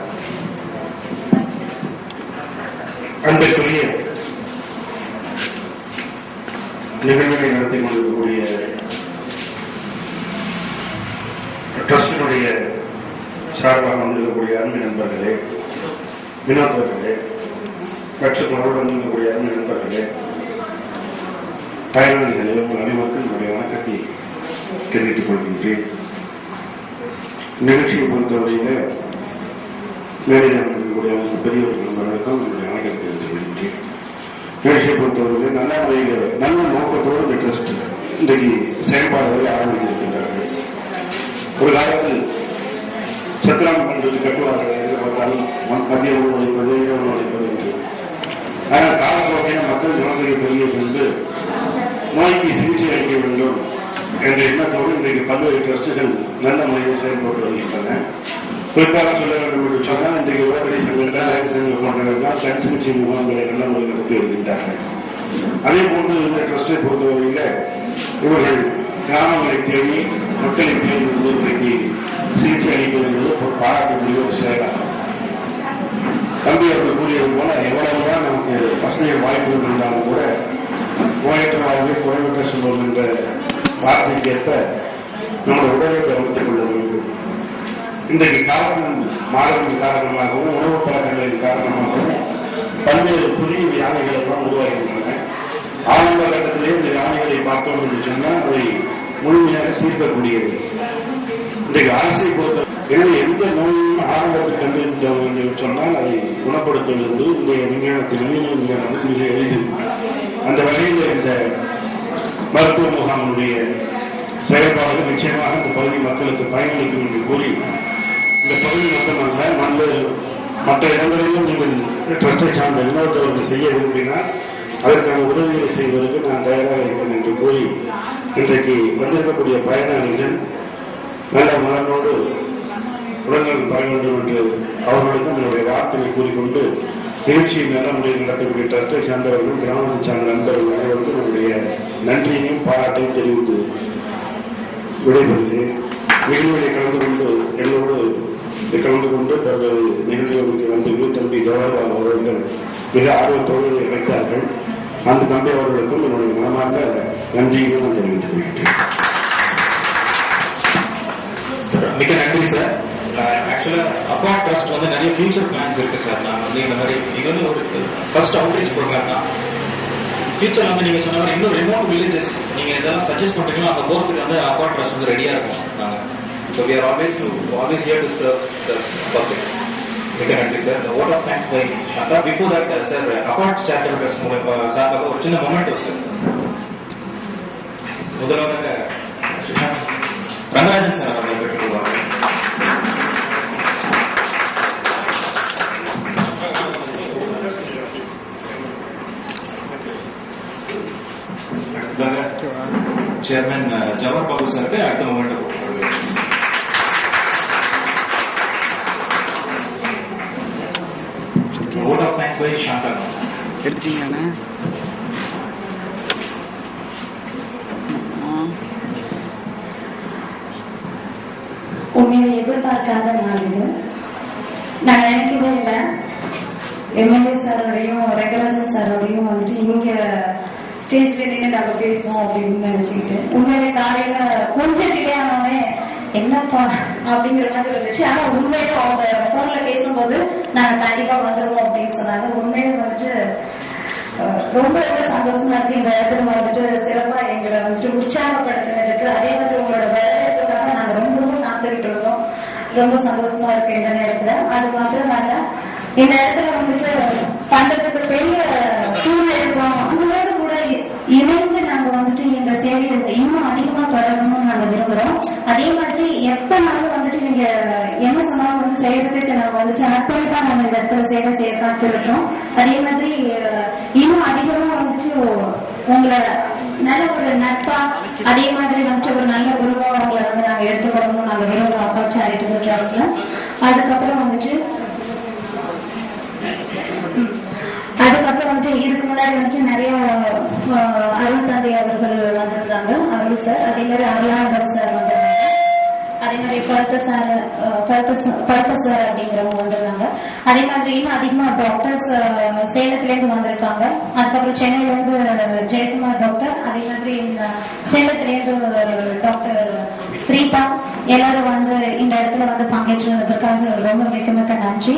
அன்றைக்குரிய நிகழ்வுகளை நடத்தி கொண்டிருக்கக்கூடிய ட்ரஸ்டினுடைய சார்பாக வந்திருக்கக்கூடிய அருமை நண்பர்களே, வினோதர்களே, மற்றும் அவருடன் வந்திருக்கக்கூடிய அருமை நண்பர்களே, பயனாளிகளே, உங்கள் அனைவருக்கும் என்னுடைய வணக்கத்தை தெரிவித்துக் கொள்கின்றேன். நிகழ்ச்சியை பொறுத்தவரையில மேடையில் இருக்கக்கூடிய பெரியவர்கள் நண்பர்களுக்கும் என்னுடைய வணக்கத்தை தெரிவித்துக் கொள்கின்றேன். நிகழ்ச்சியை பொறுத்தவரையில நல்ல முறையில் நல்ல நோக்கத்தோடு இந்த ட்ரஸ்ட் இன்றைக்கு செயல்பாடுகளை ஆரம்பித்திருக்கின்றார்கள். ஒரு காலத்தில் சத்திரம் பண்றது கட்டுவார்கள் என்று பார்த்தாலும் மத்திய உணவு அளிப்பது, இரவு அளிப்பது என்று. ஆனால் காலப்போக்கின மக்கள் ஜனத்தொகை பெருகிய சென்று நோய்க்கு சிகிச்சை அளிக்க வேண்டும் என்ற எண்ணத்தோடு இன்றைக்கு பல்வேறு ட்ரஸ்டுகள் நல்ல முறையில் செயல்பட்டு வருகின்றன. குறிப்பாக சொல்ல வேண்டும் என்று சொன்னால் இன்றைக்கு உடனடி சங்கங்கள், அயல் சங்கங்கள் போன்றவர்கள் கண் சிகிச்சை முகாம்களை நல்ல முறையில் நடத்தி வருகின்றார்கள். அதே போன்று இந்த ட்ரஸ்டை பொறுத்தவரையில இவர்கள் கிராமங்களை தேடி மக்களை தேடி இன்றைக்கு சிகிச்சை அளிப்பது என்பது பாராட்டக்கூடிய ஒரு செயலாகும். தம்பி அவர்கள் கூறியது போல எவ்வளவுதான் நமக்கு வசதிகள் வாய்ப்புகள் இருந்தாலும் கூட நோயற்ற வாழ்வை குறைவற்ற சொல்வோம் என்ற வார்த்தைக்கேற்ப நம்முடைய உடலை கவனித்துக் கொள்ள வேண்டும். இன்றைக்கு காரணம் மாறுவதன் காரணமாகவும் உணவு பழக்கங்களின் காரணமாகவும் பல்வேறு புதிய வியாதிகள் எல்லாம் உருவாகின்றன. ஆரம்ப கட்டத்திலே இந்த வியாதிகளை பார்த்தோம் என்று சொன்னால் அதை முழுமையாக தீர்க்கக்கூடியது. இன்றைக்கு அரசை பொறுத்த எனவே எந்த நோயையும் ஆரம்பத்தில் கண்டுபிடித்தோம் என்று சொன்னால் அதை குணப்படுத்துவது இன்றைய விஞ்ஞானத்தில் நவீன விஞ்ஞானம் மிக எளிது. அந்த வகையில் இந்த மருத்துவ முகாமுடைய செயல்பாடுகள் நிச்சயமாக இந்த பகுதி மக்களுக்கு பயனளிக்கும் என்று கூறி, இந்த பகுதி மட்டுமல்ல மற்ற இடங்களிலும் நீங்கள் ட்ரஸ்டை சார்ந்த இன்னொருத்தவர்கள் செய்ய விரும்பினால் அதற்கான உதவிகளை செய்வதற்கு நான் தயாராக இருக்கிறேன் என்று கூறி, இன்றைக்கு வந்திருக்கக்கூடிய பயனாளிகள் நல்ல மனதோடு உடல்நலம் பெற வேண்டும் என்று அவர்களுக்கும் என்னுடைய வார்த்தையை கூறிக்கொண்டு நிகழ்ச்சியை நல்ல முறையில் நடத்தக்கூடிய ட்ரஸ்டை சார்ந்தவர்கள், கிராமத்தை சார்ந்த நண்பர்கள் அனைவருக்கும் என்னுடைய நன்றியையும் பாராட்டையும் தெரிவித்து விடைபெறுகிறேன். நிகழ்வுகளை கலந்து கொண்டு தங்கள் நிகழ்வுகளுக்கு வந்து தம்பி ஜவஹர்லால் அவர்கள் மிக ஆர்வத்தோடு வைத்தார்கள். அந்த தம்பி அவர்களுக்கும் என்னுடைய மனமார்ந்த நன்றியையும் நான் தெரிவித்துக் கொள்கிறேன். மிக நன்றி சார். ஆக்சுவலா அப்பார்ட் ட்ரஸ்ட் வந்து நிறைய ஃபியூச்சர் பிளான்ஸ் இருக்கு சார். நான் வந்து இந்த மாதிரி இது வந்து ஒரு ஃபர்ஸ்ட் அவுட்ரீச் ப்ரோக்ராம் தான். ஃபியூச்சர் வந்து நீங்க சொன்ன மாதிரி இன்னும் ரிமோட் வில்லேஜஸ் நீங்க இதெல்லாம் சஜஸ்ட் பண்றீங்களோ அந்த போறதுக்கு வந்து அப்பார்ட் ட்ரஸ்ட் வந்து ரெடியா இருக்கும். So we are always here to serve the public. மிக நன்றி sir. vote of thanks by Shanta. Before that sir apart charitable trust சார்பாக ஒரு சின்ன மொமெண்ட் சார். முதல்வராக ரங்கராஜன் சார் அவர்கள் பெற்றுள்ளார். சேர்மன் ஜவஹர் பாபு சாருக்கு அடுத்த moment vote of thanks by Shanta. எடுத்தீங்கன்னா உண்மையை எதிர்பார்க்காத நாள் இது. நான் நினைக்கவே இல்லை எம்எல்ஏ சாரோடையும் ரெகுலேஷன் சாரோடையும் வந்துட்டு இங்க ஸ்டேஜ்ல நின்று நாங்க பேசுவோம் அப்படின்னு நினைச்சுக்கிட்டு உண்மையிலே காலையில கொஞ்சம் டிலே ஆனோடனே என்னப்பா அப்படிங்கிற மாதிரி இருந்துச்சு. ஆனா உண்மையில அவங்க போன்ல பேசும்போது நாங்க கண்டிப்பா வந்துருவோம் அப்படின்னு சொன்னாங்க. உண்மையில வந்துட்டு ரொம்ப ரொம்ப சந்தோஷமா இருக்கு. இந்த இடத்துல வந்துட்டு சிறப்பா எங்களை வந்துட்டு உற்சாகப்படுத்தினதுக்கு, அதே மாதிரி உங்களோட வரவேற்புக்காக நாங்க ரொம்ப ரொம்ப காத்துக்கிட்டு இருந்தோம். ரொம்ப சந்தோஷமா இருக்கு இந்த நேரத்துல. அது மாத்திரமல்ல இந்த இடத்துல வந்துட்டு பண்றதுக்கு பெரிய சூழ்நிலை இருக்கும். உங்களோட கூட இணைந்து நாங்க வந்துட்டு இந்த சேவையை இன்னும் அதிகமா தொடரணும்னு நாங்க விரும்புறோம். அதே மாதிரி எப்பனாலும் வந்துட்டு நீங்க என்ன சொன்னாலும் வந்து செய்யறதுக்கு நாங்க வந்துட்டு அர்ப்பணிப்பா நாங்க இந்த இடத்துல சேவை செய்ய காத்துருக்கோம். அதே மாதிரி இன்னும் அதிகமா வந்துட்டு உங்களை நல்ல ஒரு நட்பா, அதே மாதிரி வந்துட்டு ஒரு நல்ல குருவா உங்களை வந்து நாங்க எடுத்துக்கொள்ளணும்னு நாங்க விரும்புறோம் அப்பார்ட் சேரிட்டபிள் ட்ரஸ்ட்ல. அதுக்கப்புறம் வந்துட்டு இதுக்கு முன்னாடி வந்துட்டு நிறைய அருள் தந்தை அவர்கள் வந்திருந்தாங்க, அருள் சார். அதே மாதிரி அருளானந்தர் சார் வந்திருந்தாங்க. அதே மாதிரி பர்பஸ் அப்படிங்கிறவங்க வந்துருக்காங்க. அதே மாதிரி இன்னும் அதிகமா டாக்டர்ஸ் சேலத்துல இருந்து வந்திருக்காங்க. அதுக்கப்புறம் சென்னையில இருந்து ஜெயக்குமார் டாக்டர், அதே மாதிரி சேலத்துல இருந்து டாக்டர் பிரீதா, எல்லாரும் வந்து இந்த இடத்துல வந்து பங்கேற்றதுக்காக ரொம்ப மிக்க நன்றி.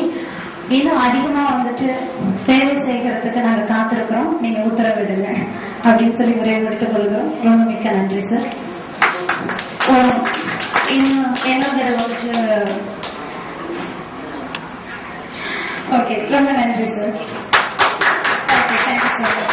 இன்னும் அதிகமா வந்துட்டு சேவை செய்கிறதுக்கு நாங்க காத்திருக்கிறோம், நீங்க உத்தரவிடுங்க அப்படின்னு சொல்லி உரையை முடித்துக் கொள்கிறோம். ரொம்ப மிக்க நன்றி சார். இன்னும் என்னோட வந்துட்டு ஓகே, ரொம்ப நன்றி சார். Okay, thank you sir.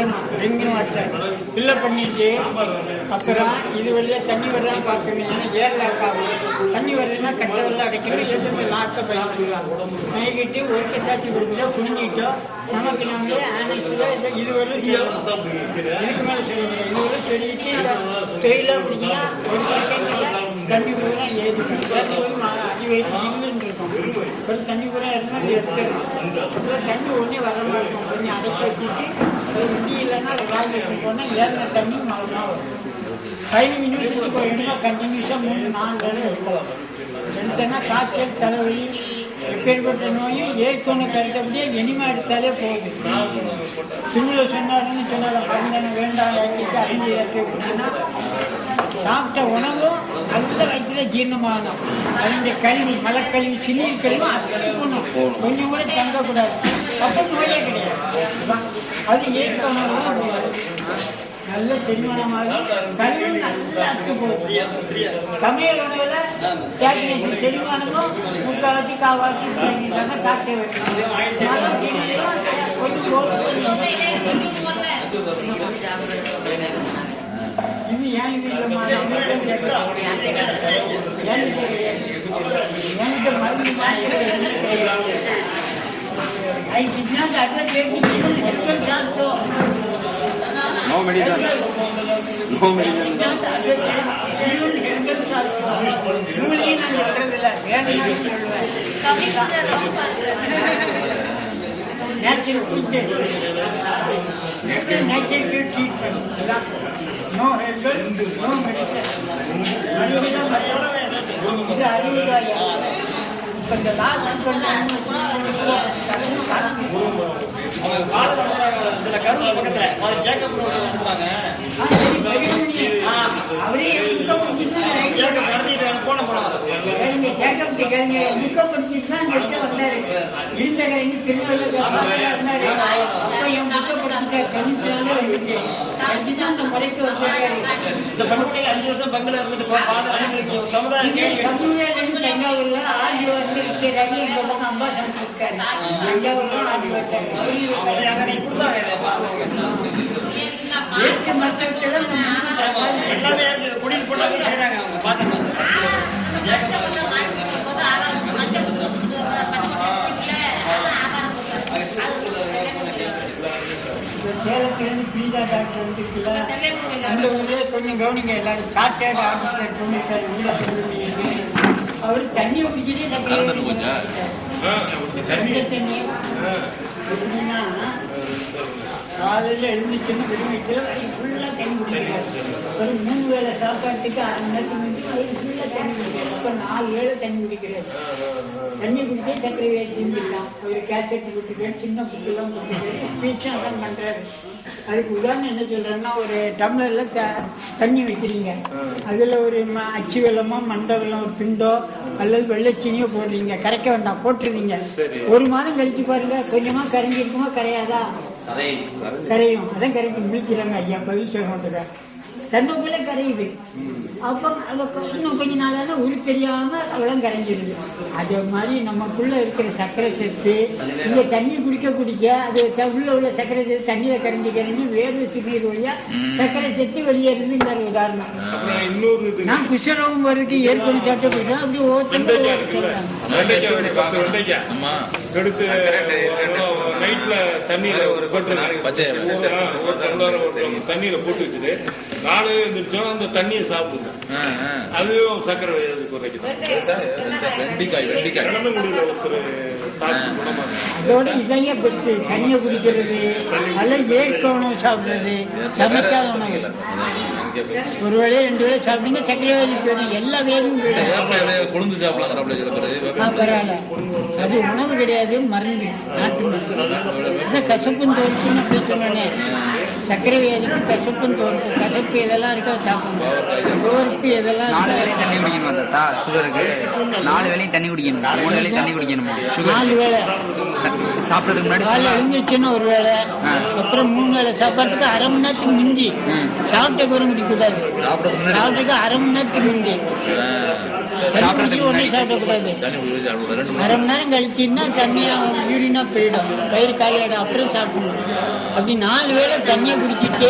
ஊற்றணும். ரிங்கிங் வாட்டர் ஃபில்லப் பண்ணிட்டு அப்புறம் இது வழியாக தண்ணி வரலாம் பார்த்துக்கணும். ஏன்னா ஏர் லாக் ஆகும். தண்ணி வருதுன்னா கட்ட வெள்ளம் அடைக்கணும். எதுவுமே லாக்கை பயன்படுவாங்க. மேய்கிட்டு ஒருக்க சாட்சி கொடுத்துட்டோ புரிஞ்சிக்கிட்டோ நமக்கு நம்மளே ஆனஸில் இது வரலும் இதுக்கு மேலே சொல்லுங்க. இது வரலும் சொல்லிட்டு ஸ்டெயிலாக பிடிச்சிங்கன்னா ஒரு செகண்டில் தண்ணி பூரா ஏறி அடி வயிறு நின்றுன்னு இருக்கும். ஒரு தண்ணி பூரா இருந்தால் அது எடுத்துடும். அப்புறம் தண்ணி ஒன்றே வர மாதிரி இருக்கும். கொஞ்சம் அடைக்க வச்சுட்டு அது முடி இல்லைன்னா அதை வாங்கிட்டு போனால் ஏறின தண்ணி மறுநாள் வரும். 15 நிமிஷத்துக்கு ஒரு இடமா கண்டினியூஸாக 3-4 தடவை எடுக்கலாம். எடுத்தோன்னா காய்ச்சல் தலைவலி எப்பேற்பட்ட நோயும் ஏற்கனவே கருத்தபடியே இனிமே எடுத்தாலே போகுது. சின்ன சொன்னாருன்னு சொன்னால மருந்தனை வேண்டாம் ஏற்றிட்டு அறிஞ்சு ஏற்றி அப்படின்னா சாப்பிட்ட உணவும் நல்ல வயிற்றுல ஜீரணமாகணும். அதனுடைய கழிவு மலக்கழிவு சிறுநீர் கழிவு அத்தனை போகணும். கொஞ்சம் கூட தங்கக்கூடாது. அப்போ நோயே கிடையாது. அது ஏற்க உணவு நல்ல செரிமானமாக கழிவு நல்லா அட்டு போகுது. சமையல் உணவுல செரிமானமும் முக்காவாசி காவாசி காட்ட இது ஏன் வீட்டில் என்கிட்ட மருந்து I did not advocate the medical transport. No medical. No medical. Natural treatment. No herbal, no medicine. இது அறிவுதாயா? இந்த லாஸ்ட் கருவு பக்கத்துல அவரே போன போனாங்க முக்கம் படிச்சுதான் வந்தாரு. இருந்த திருநெல்வேலி அந்த முறைக்கு வந்தாரு. இந்த பண்புடைய 5 வருஷம் பங்குல இருந்துட்டு சமுதாயம் தஞ்சாவூர்ல ஆடி வந்துருக்காரு. எங்க பக்கம் அம்பாசன் இருக்காரு. தஞ்சாவூர்ல ஆடி வச்சாரு. எல்லாமே குடியில் போட்டு செய்யறாங்க. அவங்க பாத்துட்டு சேலத்திலிருந்து பீஜா டாக்டர் வந்துருக்குல்ல, அந்த ஊர்லயே கொஞ்சம் கவனிங்க எல்லாரும். சார்ட்டர்ட் ஆஃபீஸர் தொழிற்சாலை ஊட சொல்லுவீங்க. அவரு தண்ணியை குடிக்கிறே தண்ணி எப்படின்னா காலையில எழுந்துச்சுன்னு விடுவிட்டு ஃபுல்லா தண்ணி குடிக்கிறாரு. ஒரு 3 வேளை சாப்பாட்டுக்கு 1/2 மணி நேரத்துக்கு ஃபுல்லா தண்ணி குடிக்கிறாரு. இப்ப 4 வேளை தண்ணி குடிக்கிறாரு. தண்ணி குடிச்சே சர்க்கரை வியாதி செஞ்சுக்கலாம். ஒரு கேசட் குடிக்கிறாரு, சின்ன புக்கெல்லாம் குடிக்கிறாரு. ஸ்பீச்சும் அதான் பண்றாரு. அதுக்கு உதாரணம் என்ன சொல்றேன்னா, ஒரு டம்ளர்ல தண்ணி வைக்கிறீங்க. அதுல ஒரு அச்சு வெள்ளமோ மண்டை வெள்ளம் ஒரு பிண்டோ அல்லது வெள்ளச்சீனியோ போடுறீங்க. கரைக்க வேண்டாம், போட்டுருவீங்க. 1 மாதம் கழிச்சு பாருங்க, கொஞ்சமா கரைஞ்சி இருக்குமா கரையாதா? கரையும். அதான் கரைக்கு மிளிக்கிறாங்க ஐயா பதில் சொல்ல மாட்டேங்க. தண்ணுக்குள்ள கரையுது. அப்ப இன்னும் கொஞ்ச நாளான உரு தெரியாம அவ்வளவு கரைஞ்சிருது. அதே மாதிரி நமக்குள்ள இருக்கிற சர்க்கரை சத்து இந்த தண்ணி குடிக்க குடிக்க அது உள்ள சர்க்கரை சத்து தண்ணியில கரைஞ்சி வேர்வை சிறுநீர் வழியா சர்க்கரை சத்து வெளியேறுதுங்கிற உதாரணம். நான் குஷ்டரோகம் வர்றதுக்கு ஏற்படும் சட்டை போயிட்டேன். அப்படி தண்ணீரை போட்டு வச்சுட்டு காலையில எழுந்திரிச்சோம் அந்த தண்ணியை சாப்பிடுது. அதுவும் சக்கரை குறைக்குது. அதோட இதையே பெஸ்ட். தண்ணியை குடிக்கிறது அல்ல ஏற்க உணவு சாப்பிடுறது, சமைக்காத உணவு. 1 வேளை 2 வேளை சாப்பிட்டீங்க சக்கரை வேதி போயிடும். எல்லா வேதியும் கொழுந்து சாப்பிடலாம். பரவாயில்ல, அது உணவு கிடையாது, மருந்து, நாட்டு மருந்து. கசப்புன்னு தோறுச்சுன்னு பேசணுன்னே சக்கரை வியாதிக்கு கசப்புன்னு தோறுப்பு. கசப்பு எதெல்லாம் இருக்கோ சாப்பிடணும். தோறுப்பு எதெல்லாம் 4 வேளையும் தண்ணி குடிக்கணுமா தாத்தா? சுகருக்கு 4 வேளையும் தண்ணி குடிக்கணும், 3 வேளையும் தண்ணி குடிக்கணுமா? 4 வேளை சாப்பிட்றதுக்கு முன்னாடி காலைல எழுந்துச்சுன்னு 1 வேளை, அப்புறம் 3 வேளை சாப்பாட்டுக்கு 1/2 மணி நேரத்துக்கு முந்தி. சாப்பிட்ட குறை முடிக்கூடாது. சாப்பிட்டுக்கு 1/2 மணி நேரத்துக்கு முந்தி உடனே சாப்பிடக்கூடாது. அரை மணி நேரம் கழிச்சுன்னா தண்ணியா யூரினா போயிடும், வயிறு காலியாடும், அப்புறம் சாப்பிடணும். அப்படி 4 வேளை தண்ணியை குடிச்சிட்டு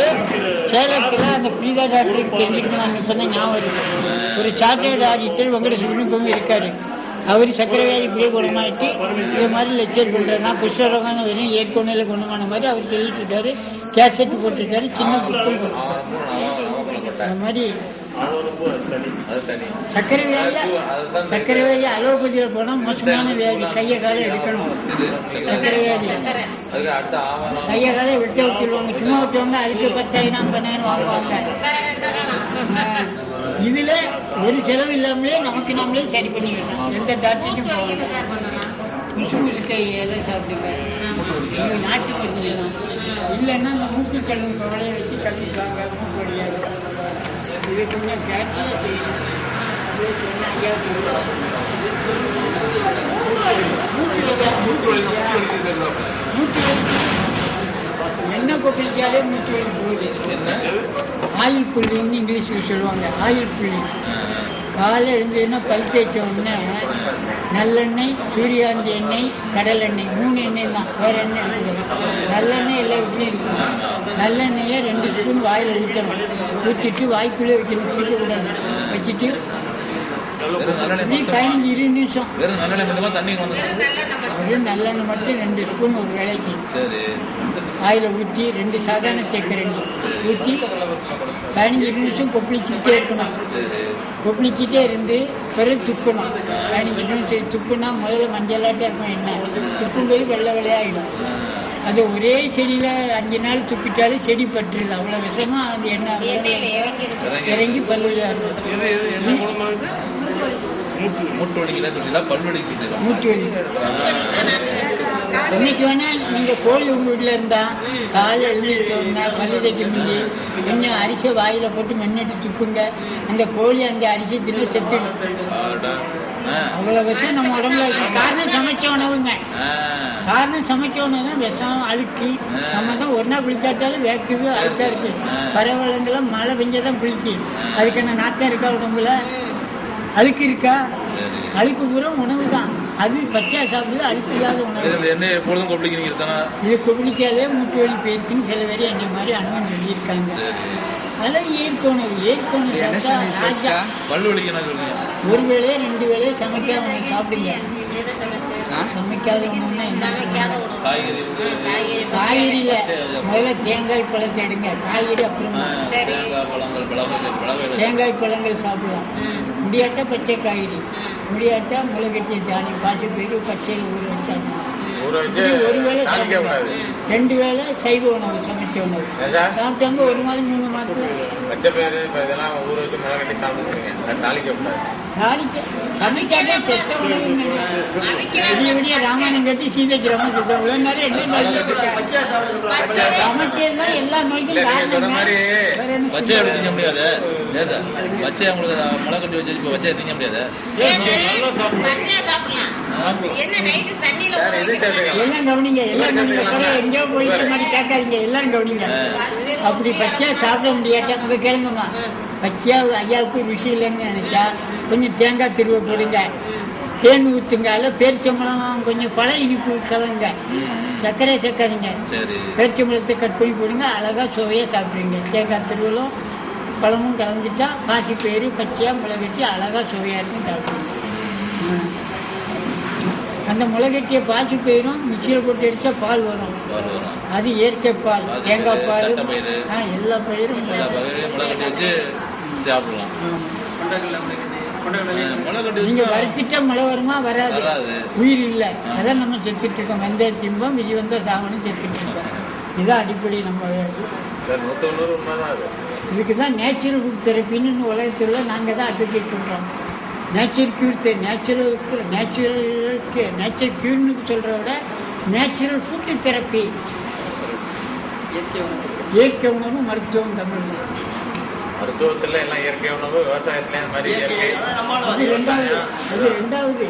சேலத்துல அந்த புனிதா டாக்டருக்கு தெரிஞ்சுக்கிட்டு நாங்கள் இப்பதான் ஞாபகம் இருக்கு. ஒரு சார்ட்டர்ட் ஆடிட்டர் வெங்கடசுப்ரமணியம் இருக்காரு. அவர் சக்கரை வியாதி இப்படியே குணமாயிட்டு இதே மாதிரி லெக்சர் பண்றாரு. நான் குஷ்டரோகம் வெறும் ஏற்கொண்டு குணமான மாதிரி அவர் சொல்லிட்டு இருக்காரு. கேசட் போட்டிருக்காரு, சின்ன புத்தகம் போட்டிருக்காரு. அந்த மாதிரி சக்கரை வியாதி அலோபதியில போனா மோசமான வியாதி, கையை காலை எடுக்கணும். சக்கரை வியாதி கையை காலை விட்டு வச்சிருவாங்க, சும்மா விட்டவங்க அதுக்கு 10,000 50,000 வாங்குவாங்க. இதுல ஒரு செலவு இல்லாமலே நமக்கு நாமளே சரி பண்ணிக்கலாம். எந்த டாக்டருக்கும் முசுமுசுக்கை எல்லாம் சாப்பிடுங்க, நாட்டு மருந்து தான். இல்லைன்னா அந்த மூக்கு கல்வி கவலையை வச்சு கல்விப்பாங்க, மூக்கு வழியாக இது கொஞ்சம் கேட்கவே செய்யணும். என்ன கொப்பிச்சாலே மூச்சு வலி போகுது. ஆயில் புள்ளின்னு இங்கிலீஷ்ல சொல்லுவாங்க. ஆயில் புள்ளி காலை எழுந்ததுன்னா பல் தேய்ச்ச உடனே நல்லெண்ணெய், சூரியகாந்தி எண்ணெய், கடல் எண்ணெய் 3 எண்ணெய் தான், வேற எண்ணெய் இருக்குது. நல்லெண்ணெய் எல்லா வீட்லையும் இருக்கும். நல்லெண்ணெயை 2 ஸ்பூன் வாயில் ஊற்றணும். ஊற்றிட்டு வாய்க்குள்ளே வைக்கணும், குடிக்கக்கூடாது. வச்சுட்டு 15-20 நிமிஷம் வெறும் நல்லெண்ணெய் மட்டும் 2 ஸ்பூன் ஒரு வேலைக்கு ஆயில ஊற்றி 2 சாதாரண தேக்க 2 ஊற்றி 15-20 நிமிஷம் கொப்பளிச்சுக்கிட்டே இருக்கணும். கொப்பளிச்சுட்டே இருந்து பிறகு துப்பணும். 15 நிமிஷம் துப்புனா முதல்ல மஞ்சளாட்டே இருக்கும் எண்ணெய், துப்பும் போது வெள்ளை வெள்ளையாயிடும். அது ஒரே செடியில 5 நாள் துப்பிட்டாலும் செடி பற்றுது. அவ்வளவு விஷமா அது எண்ணெய் இறங்கி பல்வழியா இருக்கும். மூட்டு வலி இன்னைக்கு வேணா நீங்க கோழி உங்க வீட்டுல இருந்தா காலை எழுந்திருக்கா பல்லு தைக்க முந்தி கொஞ்சம் அரிசி வாயில போட்டு மென்னிட்டு துப்புங்க. அந்த கோழி அந்த அரிசி தின்னு செத்துடும். அவ்வளவு விஷம் நம்ம உடம்புல இருக்கு. காரணம் சமைச்ச உணவுங்க. காரணம் சமைச்ச உணவு தான் விஷம், அழுக்கு. நம்ம தான் ஒன்னா குளிக்காட்டாலும் வேக்குது, அழுக்கா இருக்கு. பறவைங்கெல்லாம் மழை பெஞ்சாதான் குளிக்கு. அதுக்கு என்ன நாத்தம் இருக்கா உடம்புல? அழுக்கு இருக்கா? அழுக்கு பூரா உணவு தான். அது பச்சையா சாப்பிடுது, அழுக்கு இல்லாத உணவு. இது கொப்பளிக்காலே மூட்டு வலி போயிருக்குன்னு சில பேர் என்னை மாதிரி அனுபவம் சொல்லியிருக்காங்க. அதெல்லாம் இயற்கை உணவு. இயற்கை உணவு சாப்பிட்டா ஒரு வேளையோ 2 வேளையோ சமைக்காத உணவு சாப்பிடுங்க. சமைக்காத உணவுன்னா என்ன? காய்கறியில முதல்ல தேங்காய் பழத்தை எடுங்க. காய்கறி அப்புறமா தேங்காய் பழங்கள் சாப்பிடலாம். முடியாட்டா பச்சை காய்கறி, முடியாட்டா முளைக்கட்டிய தானியம் பாட்டு போயிட்டு பச்சையில் ஊற வச்சாங்க. ஒரு வேளை 2 வேளை சைவ உணவு, சமைச்ச உணவு சாப்பிட்டாங்க. 1 மாதம் 3 மாதத்துல சமைக்காத செத்த உணவு. விடிய ராமாயணம் கட்டி சீதைக்கு ரம சமைச்சதுதான் எல்லா நோய்க்கும் காரணம். எல்லாம் கவனிங்க, எல்லாம் கவனிங்க. எங்கேயோ போயிட்டு மாதிரி கேட்காதீங்க, எல்லாரும் கவனிங்க. அப்படி பச்சையா சாப்பிட முடியாட்டா அங்க கேளுங்கம்மா. பச்சையா ஐயாவுக்கு ருசி இல்லைன்னு நினைச்சா கொஞ்சம் தேங்காய் திருவை போடுங்க, தேன் ஊத்துங்க. அதில் பேரிச்சம்பழம் கொஞ்சம் பழ இனிப்பு கலங்க, சர்க்கரை சேர்க்காதீங்க. பேரிச்சம்பழத்தை கட் பண்ணி போடுங்க, அழகா சுவையா சாப்பிடுவீங்க. தேங்காய் திருவலும் பழமும் கலந்துட்டா பாசி பயிறு பச்சையா முளைகட்டி அழகா சுவையா இருக்கும் சாப்பிடுங்க. அந்த முளைகட்டிய பாசி பயிரும் மிக்சியில் போட்டு எடுத்தா பால் வரும். அது இயற்கை பால், தேங்காய் பால், எல்லா பயிரும் நீங்க வறுத்துட்டா மழை வருமா? வராது, உயிர் இல்லை. அதான் நம்ம செத்துட்டு இருக்கோம். வெந்தய திம்பம் விதி வந்த சாவணும் செத்துட்டு இருக்கோம். இதுதான் அடிப்படை. நம்ம இதுக்குதான் நேச்சுரல் ஃபுட் தெரப்பின்னு உலகத்தில் நாங்கள் தான் அட்வொகேட் பண்றோம். நேச்சுரல் கியூர், நேச்சுரல் கியூர்னு சொல்றத விட நேச்சுரல் ஃபுட் தெரப்பி, இயற்கை உணவு, மருத்துவம். தமிழ் மருத்துவத்துல எல்லாம் இயற்கை உணவு, விவசாயத்துல இந்த மாதிரி இயற்கை. ரெண்டாவது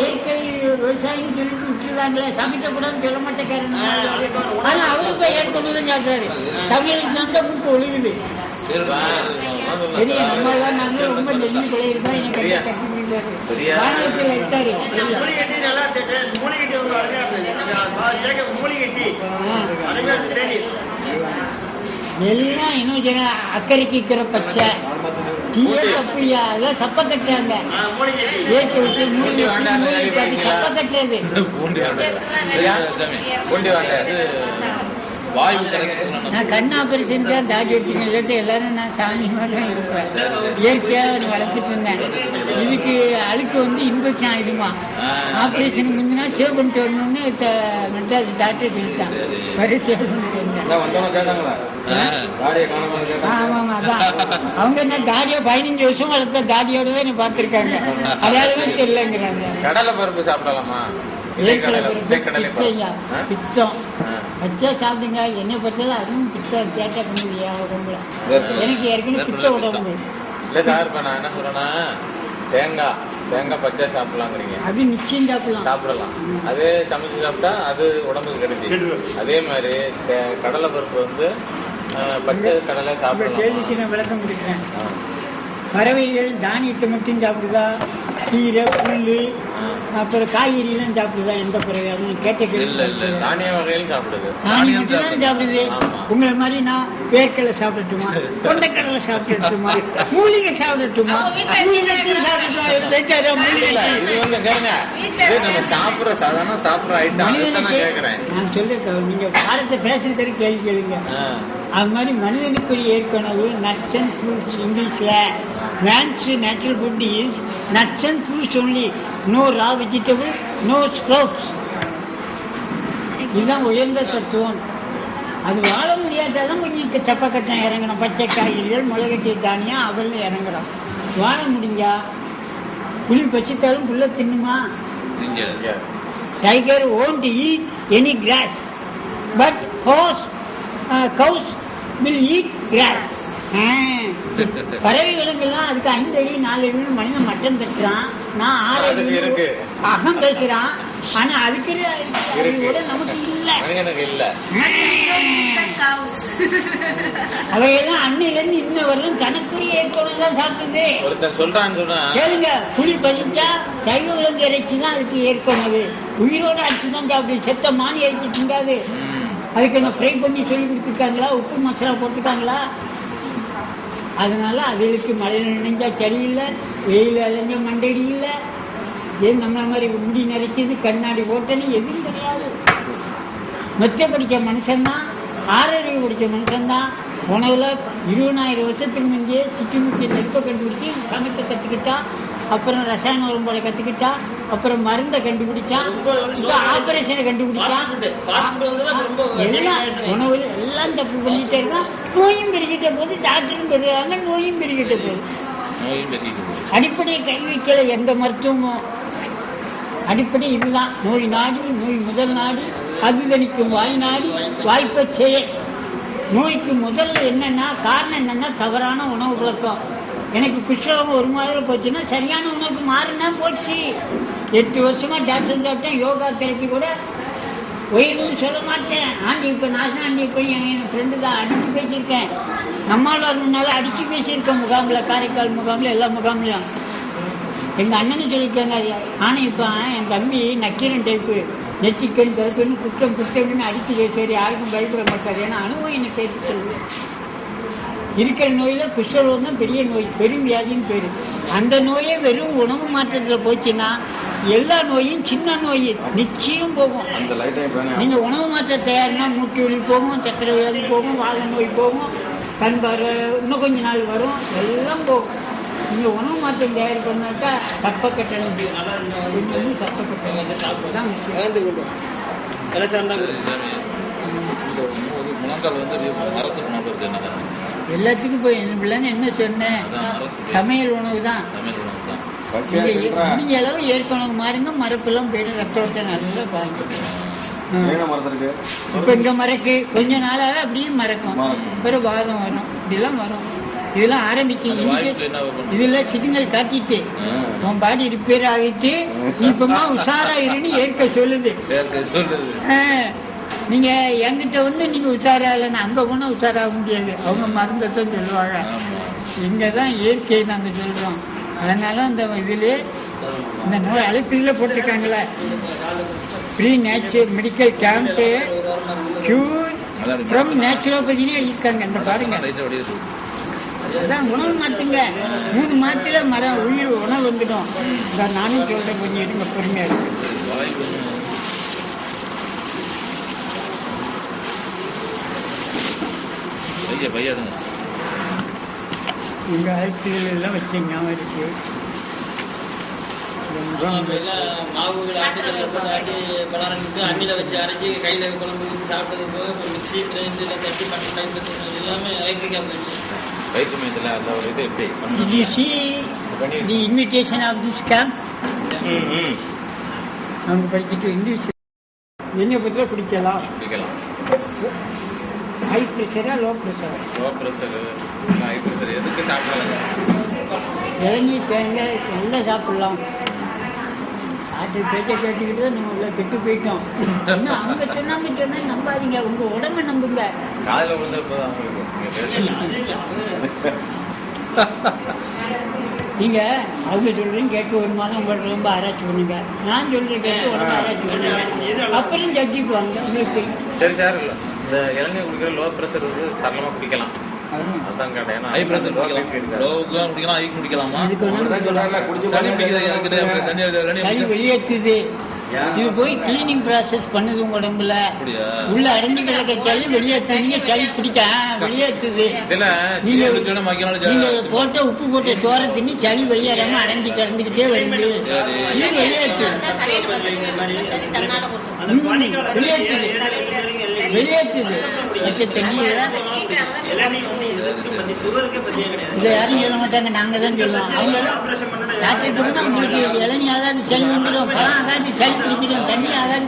இயற்கை விவசாயம் சொல்லி விட்டுருந்தாங்களே, சமைக்க கூடாதுன்னு சொல்ல மாட்டேன். ஆனா அவரு போய் ஏற்கனவே தான் சாப்பிடாரு. சமையலுக்கு தான் மூக்கு ஒழுகுது. பெரிய நம்ம எல்லாம் நாங்க ரொம்ப நெல்லி கொலையிருந்தோம். எனக்கு வானத்தில் எடுத்தாரு. எல்லாம் இன்னும் ஜன அக்கறைக்கு இருக்கிற பச்சை டீயே அப்படியா எல்லாம் சப்ப கட்டுறாங்க. ஏற்று விட்டு மூடி சப்ப கட்டுறது. நான் கண் ஆபரேஷன் தான் தாடி எடுத்துங்க. இல்லாட்டி எல்லாரும் நான் சாமி மாதிரி தான் இருப்பேன். இயற்கையாக வளர்த்துட்டு இருந்தேன். இதுக்கு அழுக்கு இன்ஃபெக்ஷன் ஆயிடுமா. ஆபரேஷன் முந்தினா சேவ் பண்ணிட்டு வரணும்னு மெட்ராஸ் டாக்டர் சொல்லிட்டான். வரை சேவ் பண்ணிட்டு வந்தேன். ஆமாம் அதான் அவங்க என்ன தாடியை 15 வருஷம் வளர்த்த தாடியோட தான் என்ன பார்த்துருக்காங்க. அதாலுமே தெரியலங்கிறாங்க. கடலை பருப்பு சாப்பிடலாமா? பிச்சம் பச்சை சாப்பிடுங்க. என்ன பச்சாலும் அதுவும் பிச்சம் கேட்டா பண்ணுவியா உடம்புல. எனக்கு ஏற்கனவே பிச்சை உடம்பு இல்ல சார். இப்ப நான் என்ன சொல்றேன்னா தேங்காய் பச்சை சாப்பிடலாங்கிறீங்க. அது நிச்சயம் சாப்பிடலாம். அதே சமைச்சு சாப்பிட்டா அது உடம்புக்கு கிடைக்கும். அதே மாதிரி கடலை பருப்பு பச்சை கடலை சாப்பிடலாம். கேள்விக்கு நான் விளக்கம் கொடுக்குறேன். பறவைகள் தானியத்தை மட்டும் சாப்பிடுதா, கீரை புல்லு அப்புறம் காய்கறி எல்லாம் சாப்பிடுதா? எந்த பறவை கேட்ட கேள்வி. தானிய வகையில் சாப்பிடுது. தானியம் மட்டும் தான் சாப்பிடுது. உங்களை மாதிரி நான் வேர்க்கடலை சாப்பிடட்டுமா, கொண்டைக்கடலை சாப்பிடட்டுமா, மூலிகை சாப்பிடட்டுமா? சாப்பிடுற சாதாரண சாப்பிடுற ஐட்டம் நான் சொல்லிருக்கேன். நீங்க பாரத்தை பேசுறது கேள்வி கேளுங்க. அது மாதிரி மனிதனுக்குரிய ஏற்கனவே நட்ஸ் அண்ட் ஃப்ரூட்ஸ். இங்கிலீஷ்ல man's natural food is nuts and fruits only, no raw vegetable, no sprouts. இதுதான் உயர்ந்த தத்துவம். அது வாழ முடியாதான் கொஞ்சம் சப்பக்கட்டம் இறங்கணும். பச்சை காய்கறிகள், முளைகட்டிய தானியம், அவள் இறங்குறோம். வாழ முடிஞ்சா புளி பச்சித்தாலும் புள்ள தின்னுமா? Tiger won't eat any grass, but horse, cows will eat grass. பறவை விலங்குலாம் அதுக்கு 5 அடி 4 அடி மனிதன் மட்டம் தட்டுறான். நான் 6 அடி அகம் பேசுறான். ஆனா அதுக்கு நமக்கு இல்ல. அவையெல்லாம் அன்னையில இருந்து இன்ன வரலும் தனக்குரிய ஏற்கனவே தான் சாப்பிடுது. கேளுங்க, புளி பறிச்சா சைவ விலங்கு இறைச்சி தான் அதுக்கு ஏற்கனவே. உயிரோட அடிச்சு தான் சாப்பிடுது. செத்த மானி இறைச்சி திங்காது. அதுக்கு என்ன ஃப்ரை பண்ணி சொல்லி கொடுத்துருக்காங்களா? உப்பு மசாலா போட்டுருக்காங்களா? அதனால அதுகளுக்கு மழையில நினைஞ்சா சளி இல்லை, வெயில் அலைஞ்ச மண்டடி இல்லை. ஏன் நம்மள மாதிரி முடி நிறைச்சது, கண்ணாடி போட்டனி எதுவும் கிடையாது. மெச்ச படிக்க மனுஷன்தான், ஆறறிவு படிக்க மனுஷன்தான். உணவுல 20,000 வருஷத்துக்கு முந்தையே சிக்கி முக்கிய நெருப்பை கண்டுபிடிச்சி சமைக்க கற்றுக்கிட்டான். அப்புறம் ரசாயன உரம்போட கற்றுக்கிட்டான். அப்புறம் மருந்தை கண்டுபிடிச்சான். இப்போ ஆபரேஷனை கண்டுபிடிச்சான். எல்லாம் உணவுல எல்லாம் தப்பு பண்ணிட்டே இருந்தான். நோயும் பெருகிட்ட போது டாக்டரும் பெறுகிறாங்க, நோயும் பெருகிட்ட போகுது. அடிப்படை கல்விக்கல எந்த மருத்துவமும் அடிப்படை இதுதான். நோய் நாடி, நோய் முதல் நாடி, அபிதனிக்கும் வாய் நாடி, வாய்ப்பை செய்ய. நோய்க்கு முதல்ல என்னன்னா காரணம் என்னன்னா தவறான உணவு பழக்கம். எனக்கு குஷ்டம் 1 மாதம் போச்சுன்னா சரியான உணவுக்கு மாறினா போச்சு. 8 வருஷமா டாக்டர் சாப்பிட்டேன். யோகா தெரப்பி கூட உயிர்னு சொல்ல மாட்டேன். இப்ப நாசனாண்டி போய் என் ஃப்ரெண்டு தான் அடிச்சு பேசியிருக்கேன். நம்மளால் முன்னால அடிச்சு பேசியிருக்கேன். முகாமில், காரைக்கால் முகாமில், எல்லா முகாம்லையும் எங்க அண்ணனு சொல்லியிருக்காங்க. ஆனா இப்ப என் தம்பி நக்கீரன் டைப்பு, நெச்சிக்கன் தடுப்புன்னு குற்றம்னு அடிச்சு பேசுவார். யாருக்கும் பயப்பட மாட்டார். ஏன்னா அனுபவம் என்ன பேசி சொல்லுது. இருக்கிற நோயில குஷ்டரோகம் தான் பெரிய நோய், பெரும் வியாதின்னு பேரு. அந்த நோயே வெறும் உணவு மாற்றத்துல போச்சுன்னா எல்லா நோயும் சின்ன நோய் நிச்சயம் போகும். நீங்க உணவு மாற்ற தயார்னா மூட்டு வலி போகும், சக்கரை வியாதி போகும், வாழ நோய் போகும், கண் பார்வை இன்னும் கொஞ்ச நாள் வரும், எல்லாம் போகும். நீங்க உணவு மாற்றம் தயார் பண்ணாக்கா சப்ப கட்டணம் சப்ப கட்டணம் தான் விஷயம். எல்லாத்துக்கும் போய் என்ன சொன்னேன், சமையல் உணவு தான். முடிஞ்ச அளவு ஏற்கனவே மாறுங்க. மரப்பெல்லாம் போயிட்டு ரத்தோட்ட நல்லா பாருங்க. இப்ப இங்க மறக்கு கொஞ்ச நாளாக அப்படியே மறக்கும். பிறகு வாதம் வரும், இப்படிலாம் வரும். இதெல்லாம் ஆரம்பிக்கும். இதுல சிக்னல் காட்டிட்டு உன் பாடி ரிப்பேர் ஆகிட்டு இப்பமா உஷாரா இருன்னு ஏற்க சொல்லுது. நீங்க என்கிட்ட நீங்க உஷாரா இல்லைன்னா அங்க போனா உஷாராக முடியாது. அவங்க மருந்தத்தான் சொல்லுவாங்க. இங்கே தான் இயற்கை நாங்கள் சொல்கிறோம். அதனால அந்த இதிலே இந்த நோய் அழைப்பில் போட்டிருக்காங்களே free natural medical camp cure from நேச்சுரோபதினே இருக்காங்க. இந்த பாருங்க, அதான் உணவு மாத்துங்க. 3 மாதத்துல மரம் உயிர் உணவு வந்துடும். நானும் சொல்றேன், கொஞ்சம் இருங்க, பொறுமையா இருக்கு. எங்க ஆட்சிகள் எல்லாம் வச்சு ஞாபகம் இருக்கு. மாவுகளை ஆட்டி பலரங்களுக்கு அம்மியில வச்சு அரைச்சி கையில குழம்பு சாப்பிட்டது போக மிக்சி கிரைண்டர்ல தட்டி பண்ணி பயன்படுத்துறது எல்லாமே எலக்ட்ரிக்கா போயிடுச்சு. Did you see the invitation of this camp? அவங்க படிச்சுட்டு இங்கிலீஷ் என்ன பத்தில குடிக்கலாம். ஹை பிரஷரா லோ பிரஷரா? லோ பிரஷர், ஹை பிரஷர் எதுக்கு சாப்பிடலாம்? இளநீ தேங்காய் நல்லா சாப்பிடலாம். ஆட்டு பேச்சை கேட்டுக்கிட்டு தான் நம்ம உள்ள கெட்டு போயிட்டோம். இன்னும் அவங்க சொன்னா நம்பாதீங்க, உங்க உடம்பை நம்புங்க. காதல விழுந்த நீங்க அவங்க சொல்றீங்க கேட்டு ஒரு மாதம் உங்கள்ட்ட ரொம்ப ஆராய்ச்சி பண்ணுங்க. நான் சொல்றேன் கேட்டு உடம்பு ஆராய்ச்சி பண்ணுங்க, அப்புறம் ஜட்ஜிக்குவாங்க. உங்களுக்கு சரி சார், இந்த இளநீர் குடிக்கிற லோ பிரஷர் தரலமா குடிக்கலாம். அதான் கேட்டேன். ஹை பிரஷர் லோவுக்கு குடிக்கலாம், ஹை குடிக்கலாமா? சளி வெளியேற்றுது. இது போய் கிளீனிங் ப்ராசஸ் பண்ணுது உங்க உடம்புல. உள்ள அடைஞ்சு கிடக்க சளி வெளியேற்றுறீங்க, சளி பிடிக்க வெளியேற்றுது. நீங்க போட்ட உப்பு போட்ட சோறை தின்னு சளி வெளியேறாம அடைஞ்சு கிடந்துகிட்டே வருது. இது வெளியேற்று வெளியேற்றுது. மற்ற தண்ணி இதை யாரும் சொல்ல மாட்டாங்க, நாங்க தான் சொல்லுவோம். அவங்க டாக்டர் கொடுத்தா உங்களுக்கு இளநீ ஆகாது, சளி வந்துடும். பழம் ஆகாது, சளி பிடிச்சிடும். தண்ணி ஆகாது.